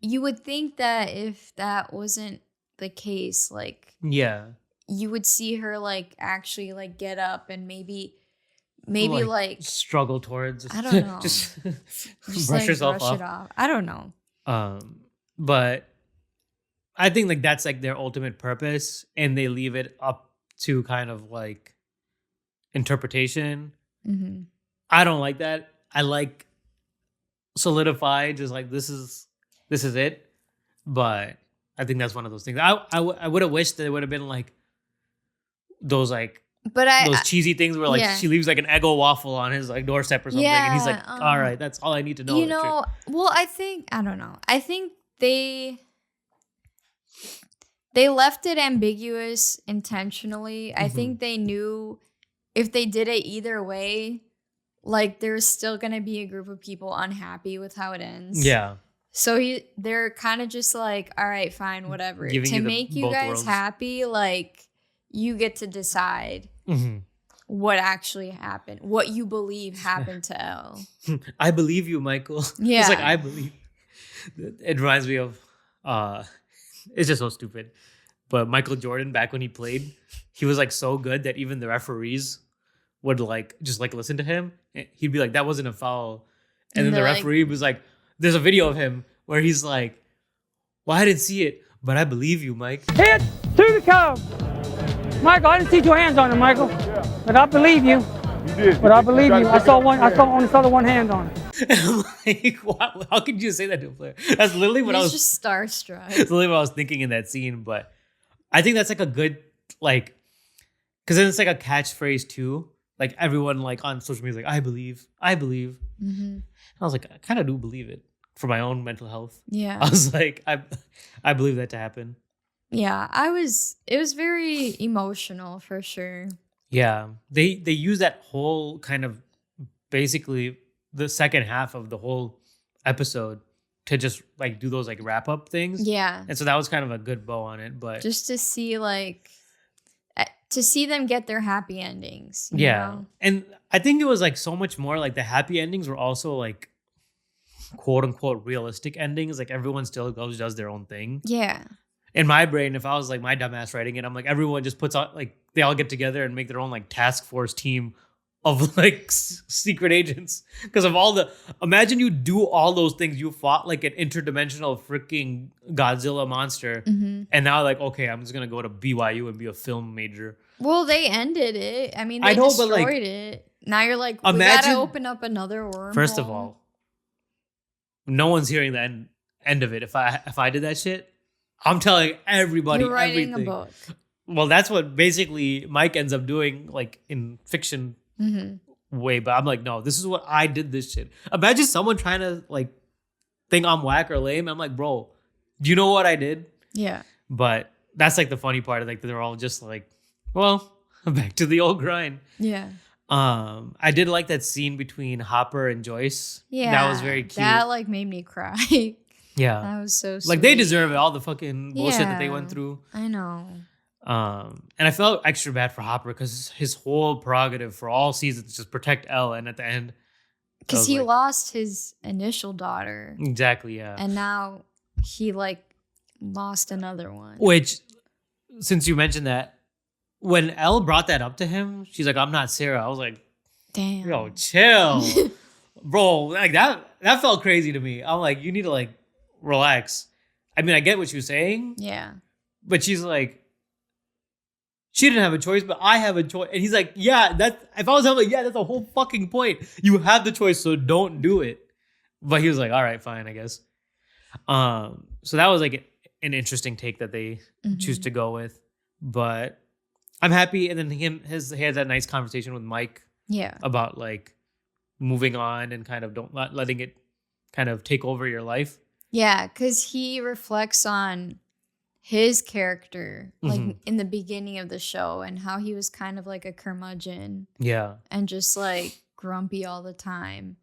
[SPEAKER 2] you would think that if that wasn't the case, like you would see her like actually like get up and maybe like
[SPEAKER 1] struggle towards.
[SPEAKER 2] I don't know.
[SPEAKER 1] just brush
[SPEAKER 2] like
[SPEAKER 1] yourself
[SPEAKER 2] brush it off. I don't know.
[SPEAKER 1] But I think like that's like their ultimate purpose, and they leave it up to kind of like interpretation. I don't like that. I like solidify, just like this is it. But I think that's one of those things. I would have wished that it would have been like those like those cheesy things where like she leaves like an Eggo waffle on his like doorstep or something, and he's like, all right, that's all I need to know.
[SPEAKER 2] You know, well, I don't know. I think they they left it ambiguous intentionally. I think they knew if they did it either way, like there's still gonna be a group of people unhappy with how it ends.
[SPEAKER 1] Yeah.
[SPEAKER 2] So they're kind of just like, all right, fine, whatever. To make you guys happy, like you get to decide what actually happened, what you believe happened to Elle.
[SPEAKER 1] I believe you, Michael.
[SPEAKER 2] Yeah.
[SPEAKER 1] It's like, I believe. It reminds me of, it's just so stupid. But Michael Jordan, back when he played, he was like so good that even the referees would like just like listen to him. He'd be like, that wasn't a foul. And then the referee was like, there's a video of him where he's like, well, I didn't see it, but I believe you, Mike.
[SPEAKER 5] Hit to the curb. Michael, I didn't see your hands on it, Michael. But I believe you.
[SPEAKER 6] You did.
[SPEAKER 5] But I believe you. I only saw the one hand on it.
[SPEAKER 1] And I'm like, wow, how could you say that to a player? That's literally what I was
[SPEAKER 2] just starstruck.
[SPEAKER 1] That's literally what I was thinking in that scene. But I think that's like a good, like, because then it's like a catchphrase too. Like everyone like on social media is like, I believe. And I was like, I kind of do believe it for my own mental health.
[SPEAKER 2] Yeah.
[SPEAKER 1] I was like, I believe that to happen.
[SPEAKER 2] Yeah, it was very emotional for sure.
[SPEAKER 1] Yeah. They use that whole kind of basically the second half of the whole episode to just like do those like wrap up things.
[SPEAKER 2] Yeah.
[SPEAKER 1] And so that was kind of a good bow on it, but
[SPEAKER 2] just to see like to see them get their happy endings. You know?
[SPEAKER 1] And I think it was like so much more like the happy endings were also like quote unquote realistic endings. Like everyone still goes, does their own thing.
[SPEAKER 2] Yeah.
[SPEAKER 1] In my brain, if I was like my dumbass writing it, I'm like, everyone just puts out like they all get together and make their own like task force team of like secret agents. Because of all imagine you do all those things. You fought like an interdimensional freaking Godzilla monster. And now like, okay, I'm just going to go to BYU and be a film major.
[SPEAKER 2] Well, they ended it. I mean, they destroyed it. Now you're like, we got to open up another wormhole.
[SPEAKER 1] First of all, no one's hearing the end of it. If I did that shit, I'm telling everybody. You're writing everything. A book. Well, that's what basically Mike ends up doing, like in fiction way. But I'm like, no, this is what I did. This shit. Imagine someone trying to like think I'm whack or lame. I'm like, bro, do you know what I did?
[SPEAKER 2] Yeah.
[SPEAKER 1] But that's like the funny part. Like they're all just like, well, back to the old grind.
[SPEAKER 2] Yeah.
[SPEAKER 1] I did like that scene between Hopper and Joyce.
[SPEAKER 2] Yeah,
[SPEAKER 1] that was very cute.
[SPEAKER 2] That like made me cry.
[SPEAKER 1] Yeah,
[SPEAKER 2] that was so sweet.
[SPEAKER 1] Like they deserve it. All the fucking bullshit that they went through.
[SPEAKER 2] I know.
[SPEAKER 1] And I felt extra bad for Hopper because his whole prerogative for all seasons is just protect Elle, and at the end,
[SPEAKER 2] because he lost his initial daughter.
[SPEAKER 1] Exactly. Yeah.
[SPEAKER 2] And now he like lost another one.
[SPEAKER 1] Which, since you mentioned that, when Elle brought that up to him, she's like, "I'm not Sarah." I was like,
[SPEAKER 2] "Damn,
[SPEAKER 1] yo, chill, bro." Like that felt crazy to me. I'm like, you need to like relax. I mean, I get what you're saying.
[SPEAKER 2] Yeah.
[SPEAKER 1] But she's like, she didn't have a choice, but I have a choice. And he's like, yeah, if I was him, like, yeah, that's the whole fucking point. You have the choice, so don't do it. But he was like, all right, fine, I guess. So that was like an interesting take that they choose to go with. But I'm happy. And then he had that nice conversation with Mike.
[SPEAKER 2] Yeah.
[SPEAKER 1] About like moving on and kind of not letting it kind of take over your life.
[SPEAKER 2] Yeah, because he reflects on his character, like in the beginning of the show, and how he was kind of like a curmudgeon.
[SPEAKER 1] Yeah.
[SPEAKER 2] And just like grumpy all the time.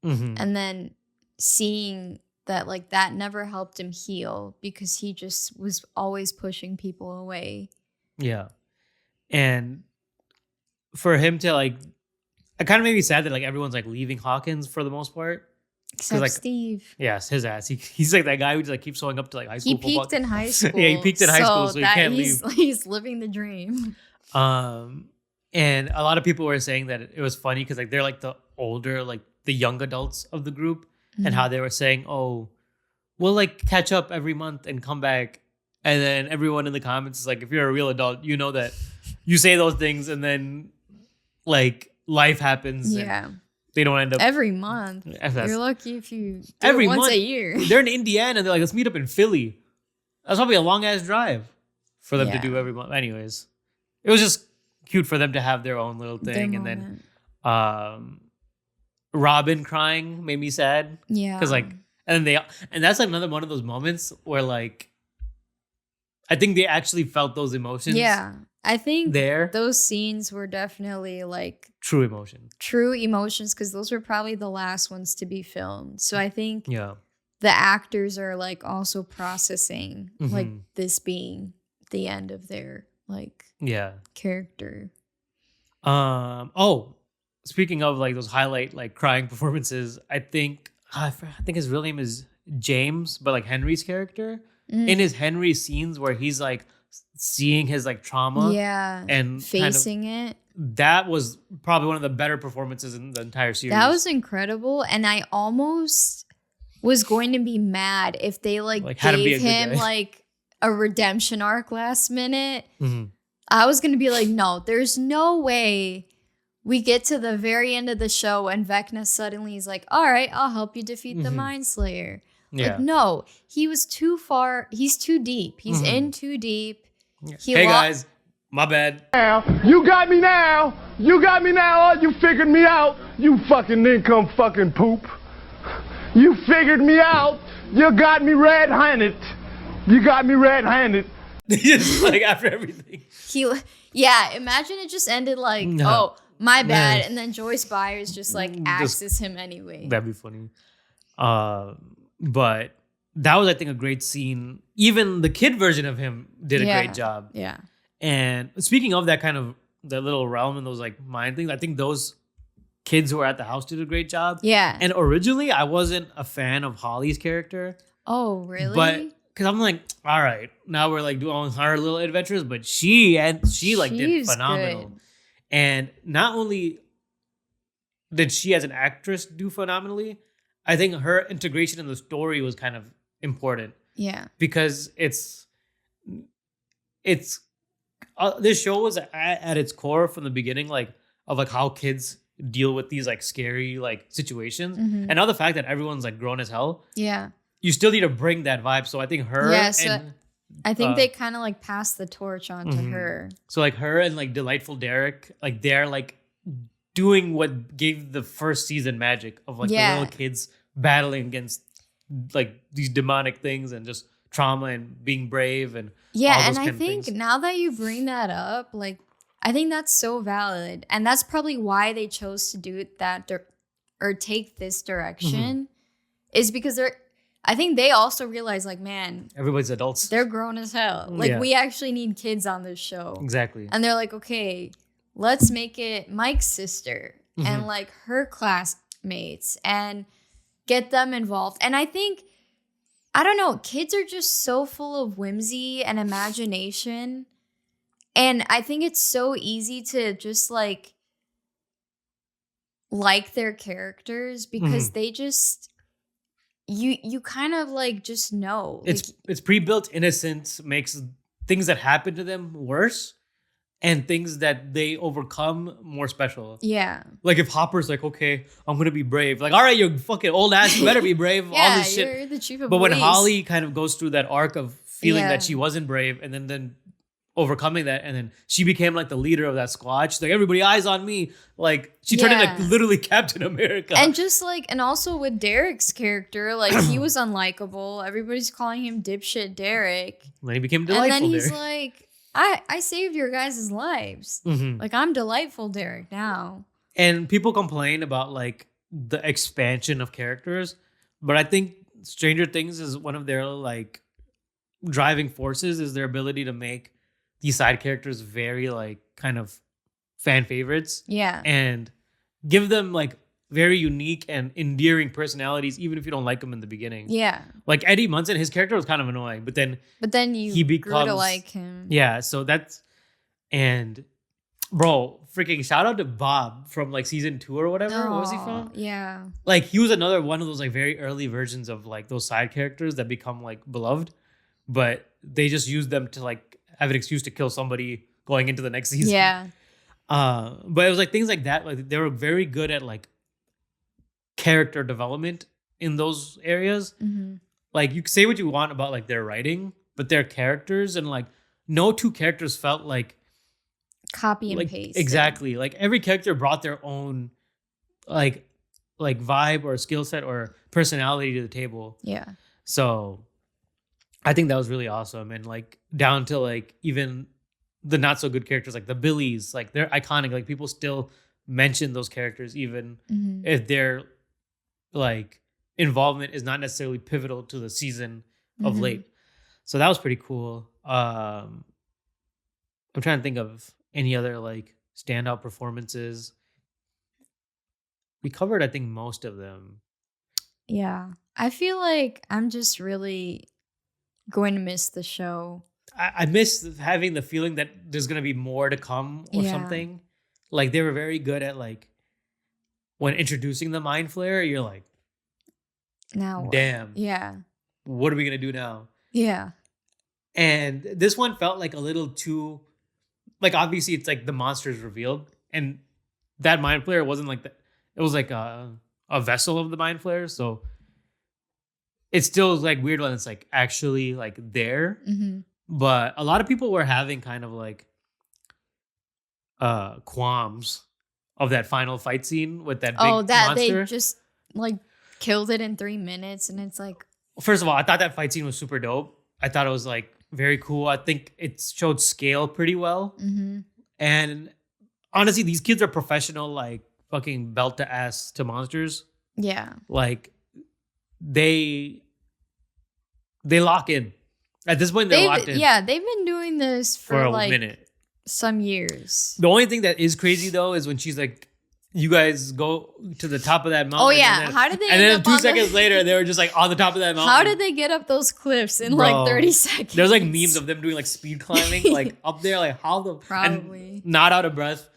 [SPEAKER 2] And then seeing that like that never helped him heal because he just was always pushing people away. Yeah.
[SPEAKER 1] And for him to like, it kind of made me sad that like everyone's like leaving Hawkins for the most part.
[SPEAKER 2] Except
[SPEAKER 1] like,
[SPEAKER 2] Steve.
[SPEAKER 1] Yes, his ass. He's like that guy who just like keeps showing up to like high school.
[SPEAKER 2] He peaked in high school.
[SPEAKER 1] Yeah, he peaked in high school, so he can't leave.
[SPEAKER 2] He's living the dream.
[SPEAKER 1] And a lot of people were saying that it was funny because like they're like the older, like the young adults of the group, and how they were saying, "Oh, we'll like catch up every month and come back." And then everyone in the comments is like, "If you're a real adult, you know that you say those things, and then like life happens."
[SPEAKER 2] Yeah.
[SPEAKER 1] They don't end up
[SPEAKER 2] every month. You're lucky if you do
[SPEAKER 1] every
[SPEAKER 2] it once
[SPEAKER 1] month,
[SPEAKER 2] a year.
[SPEAKER 1] They're in Indiana. They're like, let's meet up in Philly. That's probably a long ass drive for them to do every month. Anyways, it was just cute for them to have their own little thing. And then Robin crying made me sad.
[SPEAKER 2] Yeah,
[SPEAKER 1] because like, and that's like another one of those moments where like I think they actually felt those emotions.
[SPEAKER 2] Yeah. I think
[SPEAKER 1] there
[SPEAKER 2] those scenes were definitely like
[SPEAKER 1] true emotion.
[SPEAKER 2] True emotions, because those were probably the last ones to be filmed. So I think
[SPEAKER 1] Yeah.
[SPEAKER 2] the actors are like also processing like this being the end of their like character.
[SPEAKER 1] Oh, speaking of like those highlight like crying performances, I think his real name is James, but like Henry's character in his Henry scenes where he's like seeing his like trauma and
[SPEAKER 2] facing it.
[SPEAKER 1] That was probably one of the better performances in the entire series.
[SPEAKER 2] That was incredible, and I almost was going to be mad if they like gave him like a redemption arc last minute. I was gonna be like, no, there's no way we get to the very end of the show and Vecna suddenly is like, all right, I'll help you defeat the Mind Slayer. Like, no, he was too far. He's too deep. He's in too deep.
[SPEAKER 1] Hey guys, my bad.
[SPEAKER 6] You got me now. You got me now. Oh, you figured me out. You fucking nincomb fucking poop. You figured me out. You got me red-handed. You got me red-handed.
[SPEAKER 1] Just like after everything.
[SPEAKER 2] Imagine it just ended like, oh, my bad. And then Joyce Byers just like axes him anyway.
[SPEAKER 1] That'd be funny. But that was, I think, a great scene. Even the kid version of him did a great job.
[SPEAKER 2] Yeah.
[SPEAKER 1] And speaking of that kind of the little realm and those like mind things, I think those kids who were at the house did a great job.
[SPEAKER 2] Yeah.
[SPEAKER 1] And originally I wasn't a fan of Holly's character.
[SPEAKER 2] Oh, really?
[SPEAKER 1] But because I'm like, all right, now we're like doing her little adventures, but she like did phenomenal. Good. And not only did she as an actress do phenomenally, I think her integration in the story was kind of important.
[SPEAKER 2] Yeah.
[SPEAKER 1] Because it's this show was at its core from the beginning, like of like how kids deal with these like scary like situations. And now the fact that everyone's like grown as hell.
[SPEAKER 2] Yeah.
[SPEAKER 1] You still need to bring that vibe. So I think her
[SPEAKER 2] I think they kind of like passed the torch on to her.
[SPEAKER 1] So like her and like Delightful Derek, like they're like doing what gave the first season magic of like the little kids battling against like these demonic things and just trauma and being brave and
[SPEAKER 2] and I think now that you bring that up, like I think that's so valid, and that's probably why they chose to do it or take this direction, is because I think they also realize like, man,
[SPEAKER 1] everybody's adults.
[SPEAKER 2] They're grown as hell. Like we actually need kids on this show.
[SPEAKER 1] Exactly.
[SPEAKER 2] And they're like, okay, let's make it Mike's sister and like her classmates and get them involved. And I think, I don't know, kids are just so full of whimsy and imagination. And I think it's so easy to just like their characters because they just, you kind of like just know.
[SPEAKER 1] It's pre-built innocence makes things that happen to them worse. And things that they overcome more special.
[SPEAKER 2] Yeah.
[SPEAKER 1] Like if Hopper's like, okay, I'm going to be brave. Like, all right, you fucking old ass, you better be brave. All this shit.
[SPEAKER 2] You're the chief of
[SPEAKER 1] But
[SPEAKER 2] police.
[SPEAKER 1] when Holly kind of goes through that arc of feeling that she wasn't brave and then overcoming that, and then she became like the leader of that squad. She's like, everybody eyes on me. Like she turned into like literally Captain America.
[SPEAKER 2] And just like, and also with Derek's character, like he was unlikable. Everybody's calling him dipshit Derek.
[SPEAKER 1] And then he became delightful.
[SPEAKER 2] And then he's
[SPEAKER 1] Derek.
[SPEAKER 2] like, I saved your guys' lives. Like, I'm delightful Derek now.
[SPEAKER 1] And people complain about like the expansion of characters, but I think Stranger Things is one of their like driving forces is their ability to make these side characters very like kind of fan favorites.
[SPEAKER 2] Yeah.
[SPEAKER 1] And give them like very unique and endearing personalities, even if you don't like them in the beginning.
[SPEAKER 2] Yeah.
[SPEAKER 1] Like Eddie Munson, his character was kind of annoying, but then
[SPEAKER 2] he grew to like him.
[SPEAKER 1] Yeah, so that's, and bro, freaking shout out to Bob from like season 2 or whatever. What was he from?
[SPEAKER 2] Yeah.
[SPEAKER 1] Like he was another one of those like very early versions of like those side characters that become like beloved, but they just use them to like have an excuse to kill somebody going into the next season.
[SPEAKER 2] Yeah.
[SPEAKER 1] But it was like things like that. Like they were very good at like character development in those areas. Like you can say what you want about like their writing, but their characters and like no two characters felt like
[SPEAKER 2] copy and
[SPEAKER 1] like,
[SPEAKER 2] paste.
[SPEAKER 1] Exactly. Like every character brought their own like vibe or skill set or personality to the table.
[SPEAKER 2] Yeah.
[SPEAKER 1] So I think that was really awesome. And like down to like even the not so good characters, like the Billies, like they're iconic. Like people still mention those characters, even if their like involvement is not necessarily pivotal to the season of late. So that was pretty cool. I'm trying to think of any other like standout performances. We covered, I think, most of them.
[SPEAKER 2] Yeah. I feel like I'm just really going to miss the show.
[SPEAKER 1] I miss having the feeling that there's going to be more to come or something. Like they were very good at like when introducing the Mind Flayer, you're like,
[SPEAKER 2] now
[SPEAKER 1] damn.
[SPEAKER 2] Yeah.
[SPEAKER 1] What are we going to do now?
[SPEAKER 2] Yeah.
[SPEAKER 1] And this one felt like a little too, like obviously it's like the monster is revealed. And that Mind Flayer wasn't like that. It was like a vessel of the Mind Flayer. So it still is like weird when it's like actually like there. But a lot of people were having kind of like qualms of that final fight scene with that big monster.
[SPEAKER 2] They just like killed it in 3 minutes, and it's like,
[SPEAKER 1] first of all, I thought that fight scene was super dope. I thought it was like very cool. I think it showed scale pretty well. And honestly, these kids are professional, like fucking belt to ass to monsters.
[SPEAKER 2] Yeah.
[SPEAKER 1] Like they lock in. At this point, they're locked in.
[SPEAKER 2] Yeah, they've been doing this for
[SPEAKER 1] a
[SPEAKER 2] like
[SPEAKER 1] minute.
[SPEAKER 2] Some years.
[SPEAKER 1] The only thing that is crazy though is when she's like, "You guys go to the top of that mountain."
[SPEAKER 2] Oh yeah, how did they?
[SPEAKER 1] And then 2 seconds later, they were just like on the top of that mountain.
[SPEAKER 2] How did they get up those cliffs in like 30 seconds?
[SPEAKER 1] There's like memes of them doing like speed climbing, like up there, like how the
[SPEAKER 2] probably
[SPEAKER 1] not out of breath.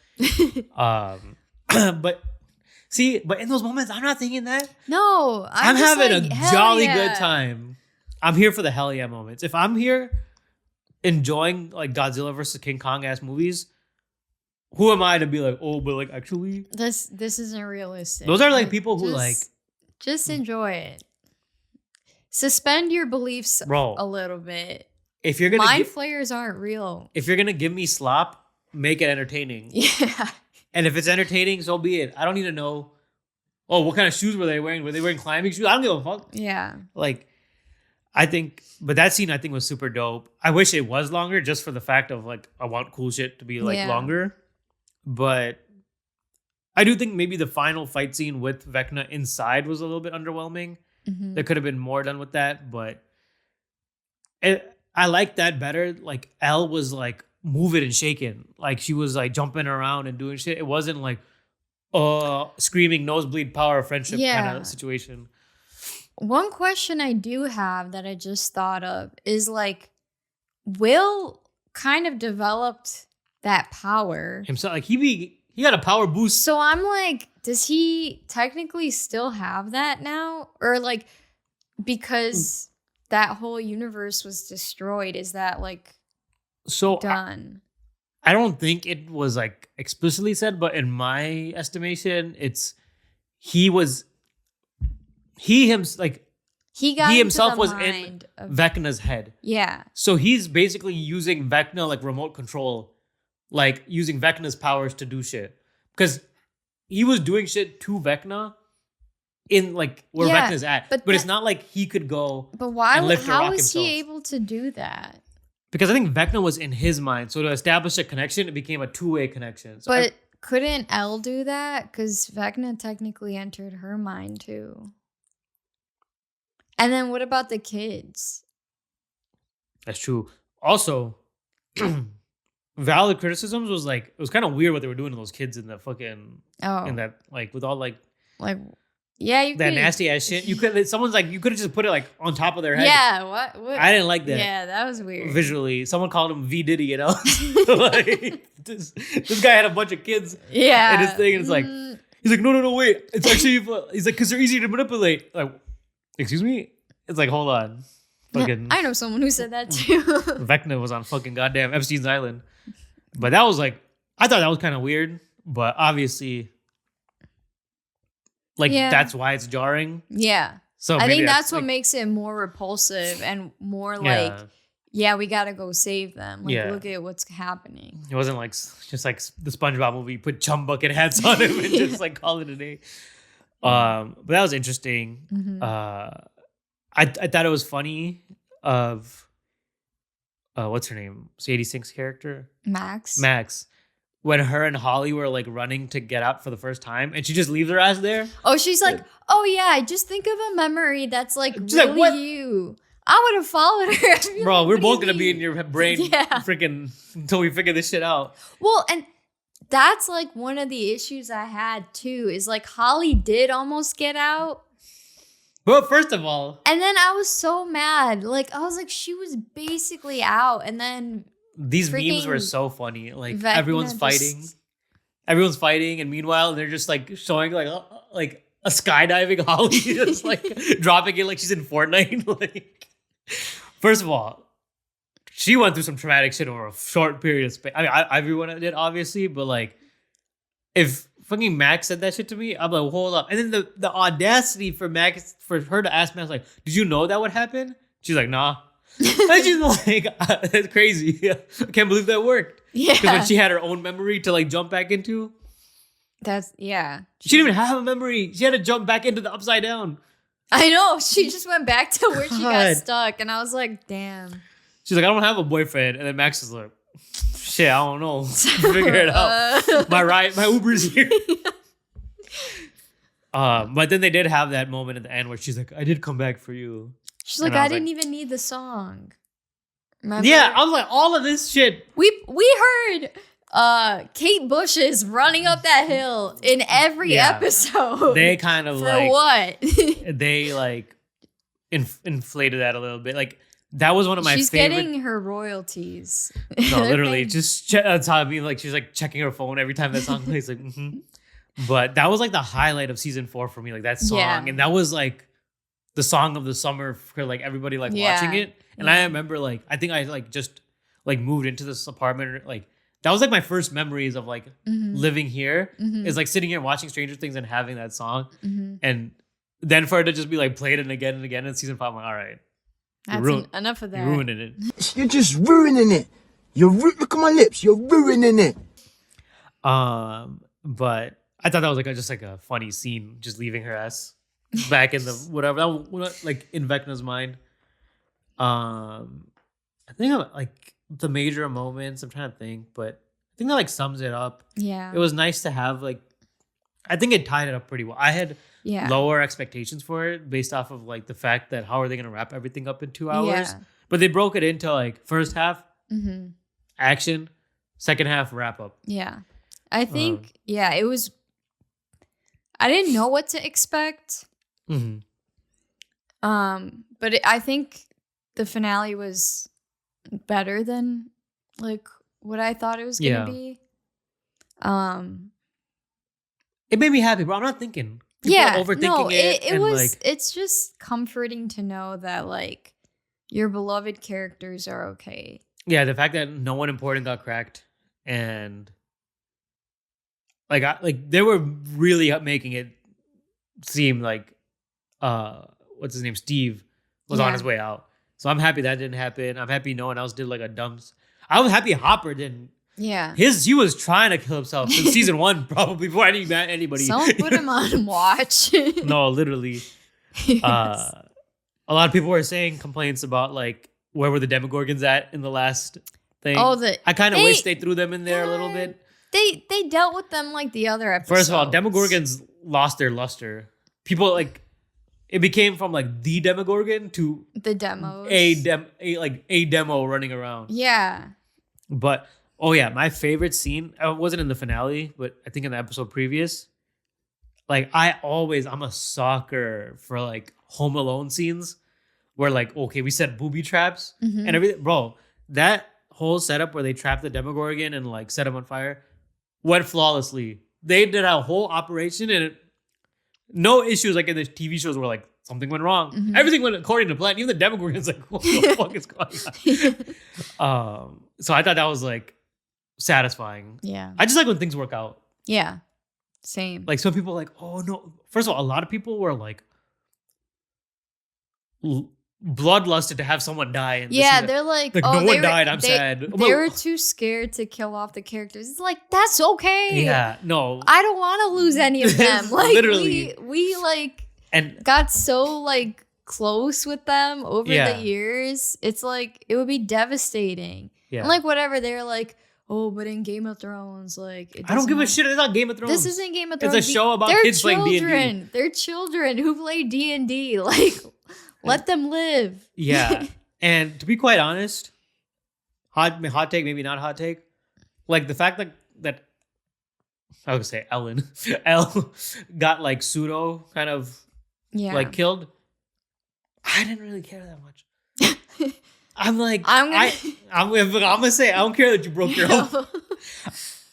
[SPEAKER 1] But see, but in those moments, I'm not thinking that.
[SPEAKER 2] No,
[SPEAKER 1] I'm having
[SPEAKER 2] like,
[SPEAKER 1] a jolly good time. I'm here for the hell yeah moments. If I'm here enjoying like Godzilla versus King Kong ass movies, who am I to be like, oh, but like actually
[SPEAKER 2] this isn't realistic.
[SPEAKER 1] Those are like people who like
[SPEAKER 2] just enjoy it. Suspend your beliefs a little bit.
[SPEAKER 1] If you're gonna
[SPEAKER 2] Mind flayers aren't real.
[SPEAKER 1] If you're gonna give me slop, make it entertaining.
[SPEAKER 2] Yeah.
[SPEAKER 1] And if it's entertaining, so be it. I don't need to know, oh, what kind of shoes were they wearing? Were they wearing climbing shoes? I don't give a fuck.
[SPEAKER 2] Yeah.
[SPEAKER 1] Like I think, but that scene I think was super dope. I wish it was longer just for the fact of like, I want cool shit to be like longer. But I do think maybe the final fight scene with Vecna inside was a little bit underwhelming. There could have been more done with that, but I like that better. Like Elle was like moving and shaking. Like she was like jumping around and doing shit. It wasn't like screaming nosebleed power of friendship kind of situation.
[SPEAKER 2] One question I do have that I just thought of is like, Will kind of developed that power
[SPEAKER 1] himself. Like he got a power boost.
[SPEAKER 2] So I'm like, does he technically still have that now? Or like, because that whole universe was destroyed, is that like done?
[SPEAKER 1] I don't think it was like explicitly said, but in my estimation, he himself was in Vecna's head.
[SPEAKER 2] Yeah.
[SPEAKER 1] So he's basically using Vecna like remote control, like using Vecna's powers to do shit. Because he was doing shit to Vecna in like where Vecna's at. But it's not like he could go.
[SPEAKER 2] But why?
[SPEAKER 1] And lift a rock
[SPEAKER 2] how is
[SPEAKER 1] himself.
[SPEAKER 2] he able to do that?
[SPEAKER 1] Because I think Vecna was in his mind. So to establish a connection, it became a two-way connection. So
[SPEAKER 2] but couldn't Elle do that? Because Vecna technically entered her mind too. And then what about the kids?
[SPEAKER 1] That's true. Also, valid criticisms was like, it was kind of weird what they were doing to those kids in the fucking, in that, like, with all like
[SPEAKER 2] yeah, you
[SPEAKER 1] that
[SPEAKER 2] could,
[SPEAKER 1] nasty ass shit. You could, someone's like, you could have just put it like on top of their head.
[SPEAKER 2] Yeah, what?
[SPEAKER 1] I didn't like that.
[SPEAKER 2] Yeah, that was weird.
[SPEAKER 1] Visually, someone called him V Diddy, you know? Like, this guy had a bunch of kids in his thing, and it's like, he's like, no, wait. It's actually, he's like, because they're easy to manipulate. Like, excuse me? It's like, hold on. Fucking,
[SPEAKER 2] I know someone who said that too.
[SPEAKER 1] Vecna was on fucking goddamn Epstein's Island. But that was like, I thought that was kind of weird. But obviously, like, that's why it's jarring.
[SPEAKER 2] Yeah.
[SPEAKER 1] So
[SPEAKER 2] I think that's what makes it more repulsive and more like, we gotta go save them. Like, look at what's happening.
[SPEAKER 1] It wasn't like just like the SpongeBob movie, you put chum bucket hats on him and just like call it a day. But that was interesting.
[SPEAKER 2] Mm-hmm.
[SPEAKER 1] I thought it was funny of what's her name? Sadie Sink's character?
[SPEAKER 2] Max.
[SPEAKER 1] Max. When her and Holly were like running to get out for the first time and she just leaves her ass there.
[SPEAKER 2] Oh, she's like, oh yeah, just think of a memory that's like
[SPEAKER 1] She's
[SPEAKER 2] really
[SPEAKER 1] like, what?
[SPEAKER 2] you. I would have followed her. I'd be
[SPEAKER 1] Bro,
[SPEAKER 2] like,
[SPEAKER 1] we're
[SPEAKER 2] what do
[SPEAKER 1] both
[SPEAKER 2] you
[SPEAKER 1] gonna be in
[SPEAKER 2] mean?
[SPEAKER 1] your brain freaking until we figure this shit out.
[SPEAKER 2] Well, and that's like one of the issues I had too, is like Holly did almost get out.
[SPEAKER 1] Well, first of all,
[SPEAKER 2] And then I was so mad. Like, I was like, she was basically out. And then
[SPEAKER 1] these memes were
[SPEAKER 2] freaking
[SPEAKER 1] so funny. Like
[SPEAKER 2] Vecna
[SPEAKER 1] everyone's
[SPEAKER 2] just-
[SPEAKER 1] fighting. Everyone's fighting, and meanwhile they're just like showing like a skydiving Holly just like dropping it like she's in Fortnite. Like, first of all, she went through some traumatic shit over a short period of space. I mean, everyone did obviously, but like, if fucking Max said that shit to me, I'm like, hold up. And then the audacity for Max, for her to ask Max, like, did you know that would happen? She's like, nah. And she's like, that's crazy. I can't believe that worked. Because
[SPEAKER 2] yeah,
[SPEAKER 1] when she had her own memory to like jump back into,
[SPEAKER 2] yeah.
[SPEAKER 1] she didn't even have a memory. She had to jump back into the upside down.
[SPEAKER 2] I know. She just went back to where she got
[SPEAKER 1] God.
[SPEAKER 2] stuck. And I was like, damn.
[SPEAKER 1] She's like, I don't have a boyfriend. And then Max is like, shit, I don't know. Figure it out. My Uber's here. But then they did have that moment at the end where she's like, I did come back for you.
[SPEAKER 2] She's like,
[SPEAKER 1] And I
[SPEAKER 2] I
[SPEAKER 1] was
[SPEAKER 2] didn't
[SPEAKER 1] like-
[SPEAKER 2] even need the song. Remember?
[SPEAKER 1] Yeah, I was like, all of this shit.
[SPEAKER 2] We heard Kate Bush is running up that hill in every
[SPEAKER 1] Yeah.
[SPEAKER 2] episode.
[SPEAKER 1] They kind of
[SPEAKER 2] for
[SPEAKER 1] like,
[SPEAKER 2] what?
[SPEAKER 1] they like inflated that a little bit. Like, that was one of my
[SPEAKER 2] She's
[SPEAKER 1] favorite.
[SPEAKER 2] getting her royalties.
[SPEAKER 1] No,
[SPEAKER 2] They're
[SPEAKER 1] literally,
[SPEAKER 2] paying-
[SPEAKER 1] just that's how I mean. Like, she's like checking her phone every time that song plays. Like, But that was like the highlight of season 4 for me. Like that song,
[SPEAKER 2] Yeah.
[SPEAKER 1] and that was like the song of the summer for like everybody like
[SPEAKER 2] Yeah.
[SPEAKER 1] watching it. And I remember like I think I like just like moved into this apartment. Like that was like my first memories of like living here. Is like sitting here watching Stranger Things and having that song, and then for it to just be like played and again in season 5. I'm like, all right,
[SPEAKER 2] That's enough of that.
[SPEAKER 1] you're ruining it.
[SPEAKER 7] You're just ruining it. Look at my lips. You're ruining it.
[SPEAKER 1] But I thought that was like just like a funny scene, just leaving her ass back in the whatever, like in Vecna's mind. I think like the major moments. I'm trying to think, but I think that like sums it up.
[SPEAKER 2] Yeah.
[SPEAKER 1] It was nice to have like. I think it tied it up pretty well. I had lower expectations for it based off of like the fact that how are they gonna wrap everything up in 2 hours?
[SPEAKER 2] Yeah.
[SPEAKER 1] But they broke it into like first half action, second half wrap up.
[SPEAKER 2] Yeah. I think, it was. I didn't know what to expect. But I think the finale was better than like what I thought it was gonna be.
[SPEAKER 1] It made me happy, bro. I'm not thinking. People are overthinking it.
[SPEAKER 2] It
[SPEAKER 1] and
[SPEAKER 2] was.
[SPEAKER 1] like,
[SPEAKER 2] It's just comforting to know that like your beloved characters are okay.
[SPEAKER 1] yeah, the fact that no one important got cracked, and like they were really making it seem like what's his name, Steve, was on his way out. So I'm happy that didn't happen. I'm happy no one else did like a dumb. I was happy Hopper didn't.
[SPEAKER 2] Yeah.
[SPEAKER 1] He was trying to kill himself since season 1, probably before anybody.
[SPEAKER 2] Someone put him on watch.
[SPEAKER 1] No, literally. A lot of people were saying complaints about like where were the Demogorgons at in the last thing. I kind of wish they threw them in there a little bit.
[SPEAKER 2] They dealt with them like the other episodes.
[SPEAKER 1] First of all, Demogorgons lost their luster. People like it became from like the Demogorgon to
[SPEAKER 2] the demos.
[SPEAKER 1] a demo running around.
[SPEAKER 2] Yeah.
[SPEAKER 1] But oh yeah, my favorite scene, it wasn't in the finale, but I think in the episode previous. Like I'm a sucker for like Home Alone scenes where like, okay, we set booby traps and everything. Bro, that whole setup where they trapped the Demogorgon and like set him on fire went flawlessly. They did a whole operation and no issues like in the TV shows where like something went wrong. Everything went according to plan. Even the Demogorgon's like, what the fuck is going on? So I thought that was like satisfying.
[SPEAKER 2] Yeah.
[SPEAKER 1] I just like when things work out.
[SPEAKER 2] Yeah. Same.
[SPEAKER 1] Like some people are like, oh no. First of all, a lot of people were like bloodlusted to have someone die. And
[SPEAKER 2] they're like,
[SPEAKER 1] no one died. I'm sad.
[SPEAKER 2] They were too scared to kill off the characters. It's like, that's okay.
[SPEAKER 1] Yeah, no.
[SPEAKER 2] I don't want to lose any of them. Like
[SPEAKER 1] Literally.
[SPEAKER 2] we like
[SPEAKER 1] And
[SPEAKER 2] got so like close with them over
[SPEAKER 1] Yeah.
[SPEAKER 2] the years, it's like it would be devastating.
[SPEAKER 1] Yeah.
[SPEAKER 2] And like whatever, they're like, oh, but in Game of Thrones, like it
[SPEAKER 1] I don't give a
[SPEAKER 2] doesn't
[SPEAKER 1] shit. It's not Game of Thrones.
[SPEAKER 2] This isn't Game of
[SPEAKER 1] It's
[SPEAKER 2] Thrones.
[SPEAKER 1] a show about
[SPEAKER 2] They're
[SPEAKER 1] kids playing D&D.
[SPEAKER 2] children. They're children who play D&D. Like, let them live.
[SPEAKER 1] Yeah. And to be quite honest, hot take, maybe not hot take. Like the fact that I would say Elle got like pseudo kind of
[SPEAKER 2] Yeah.
[SPEAKER 1] like killed. I didn't really care that much. I'm like,
[SPEAKER 2] I'm
[SPEAKER 1] gonna say, I don't care that you broke your own.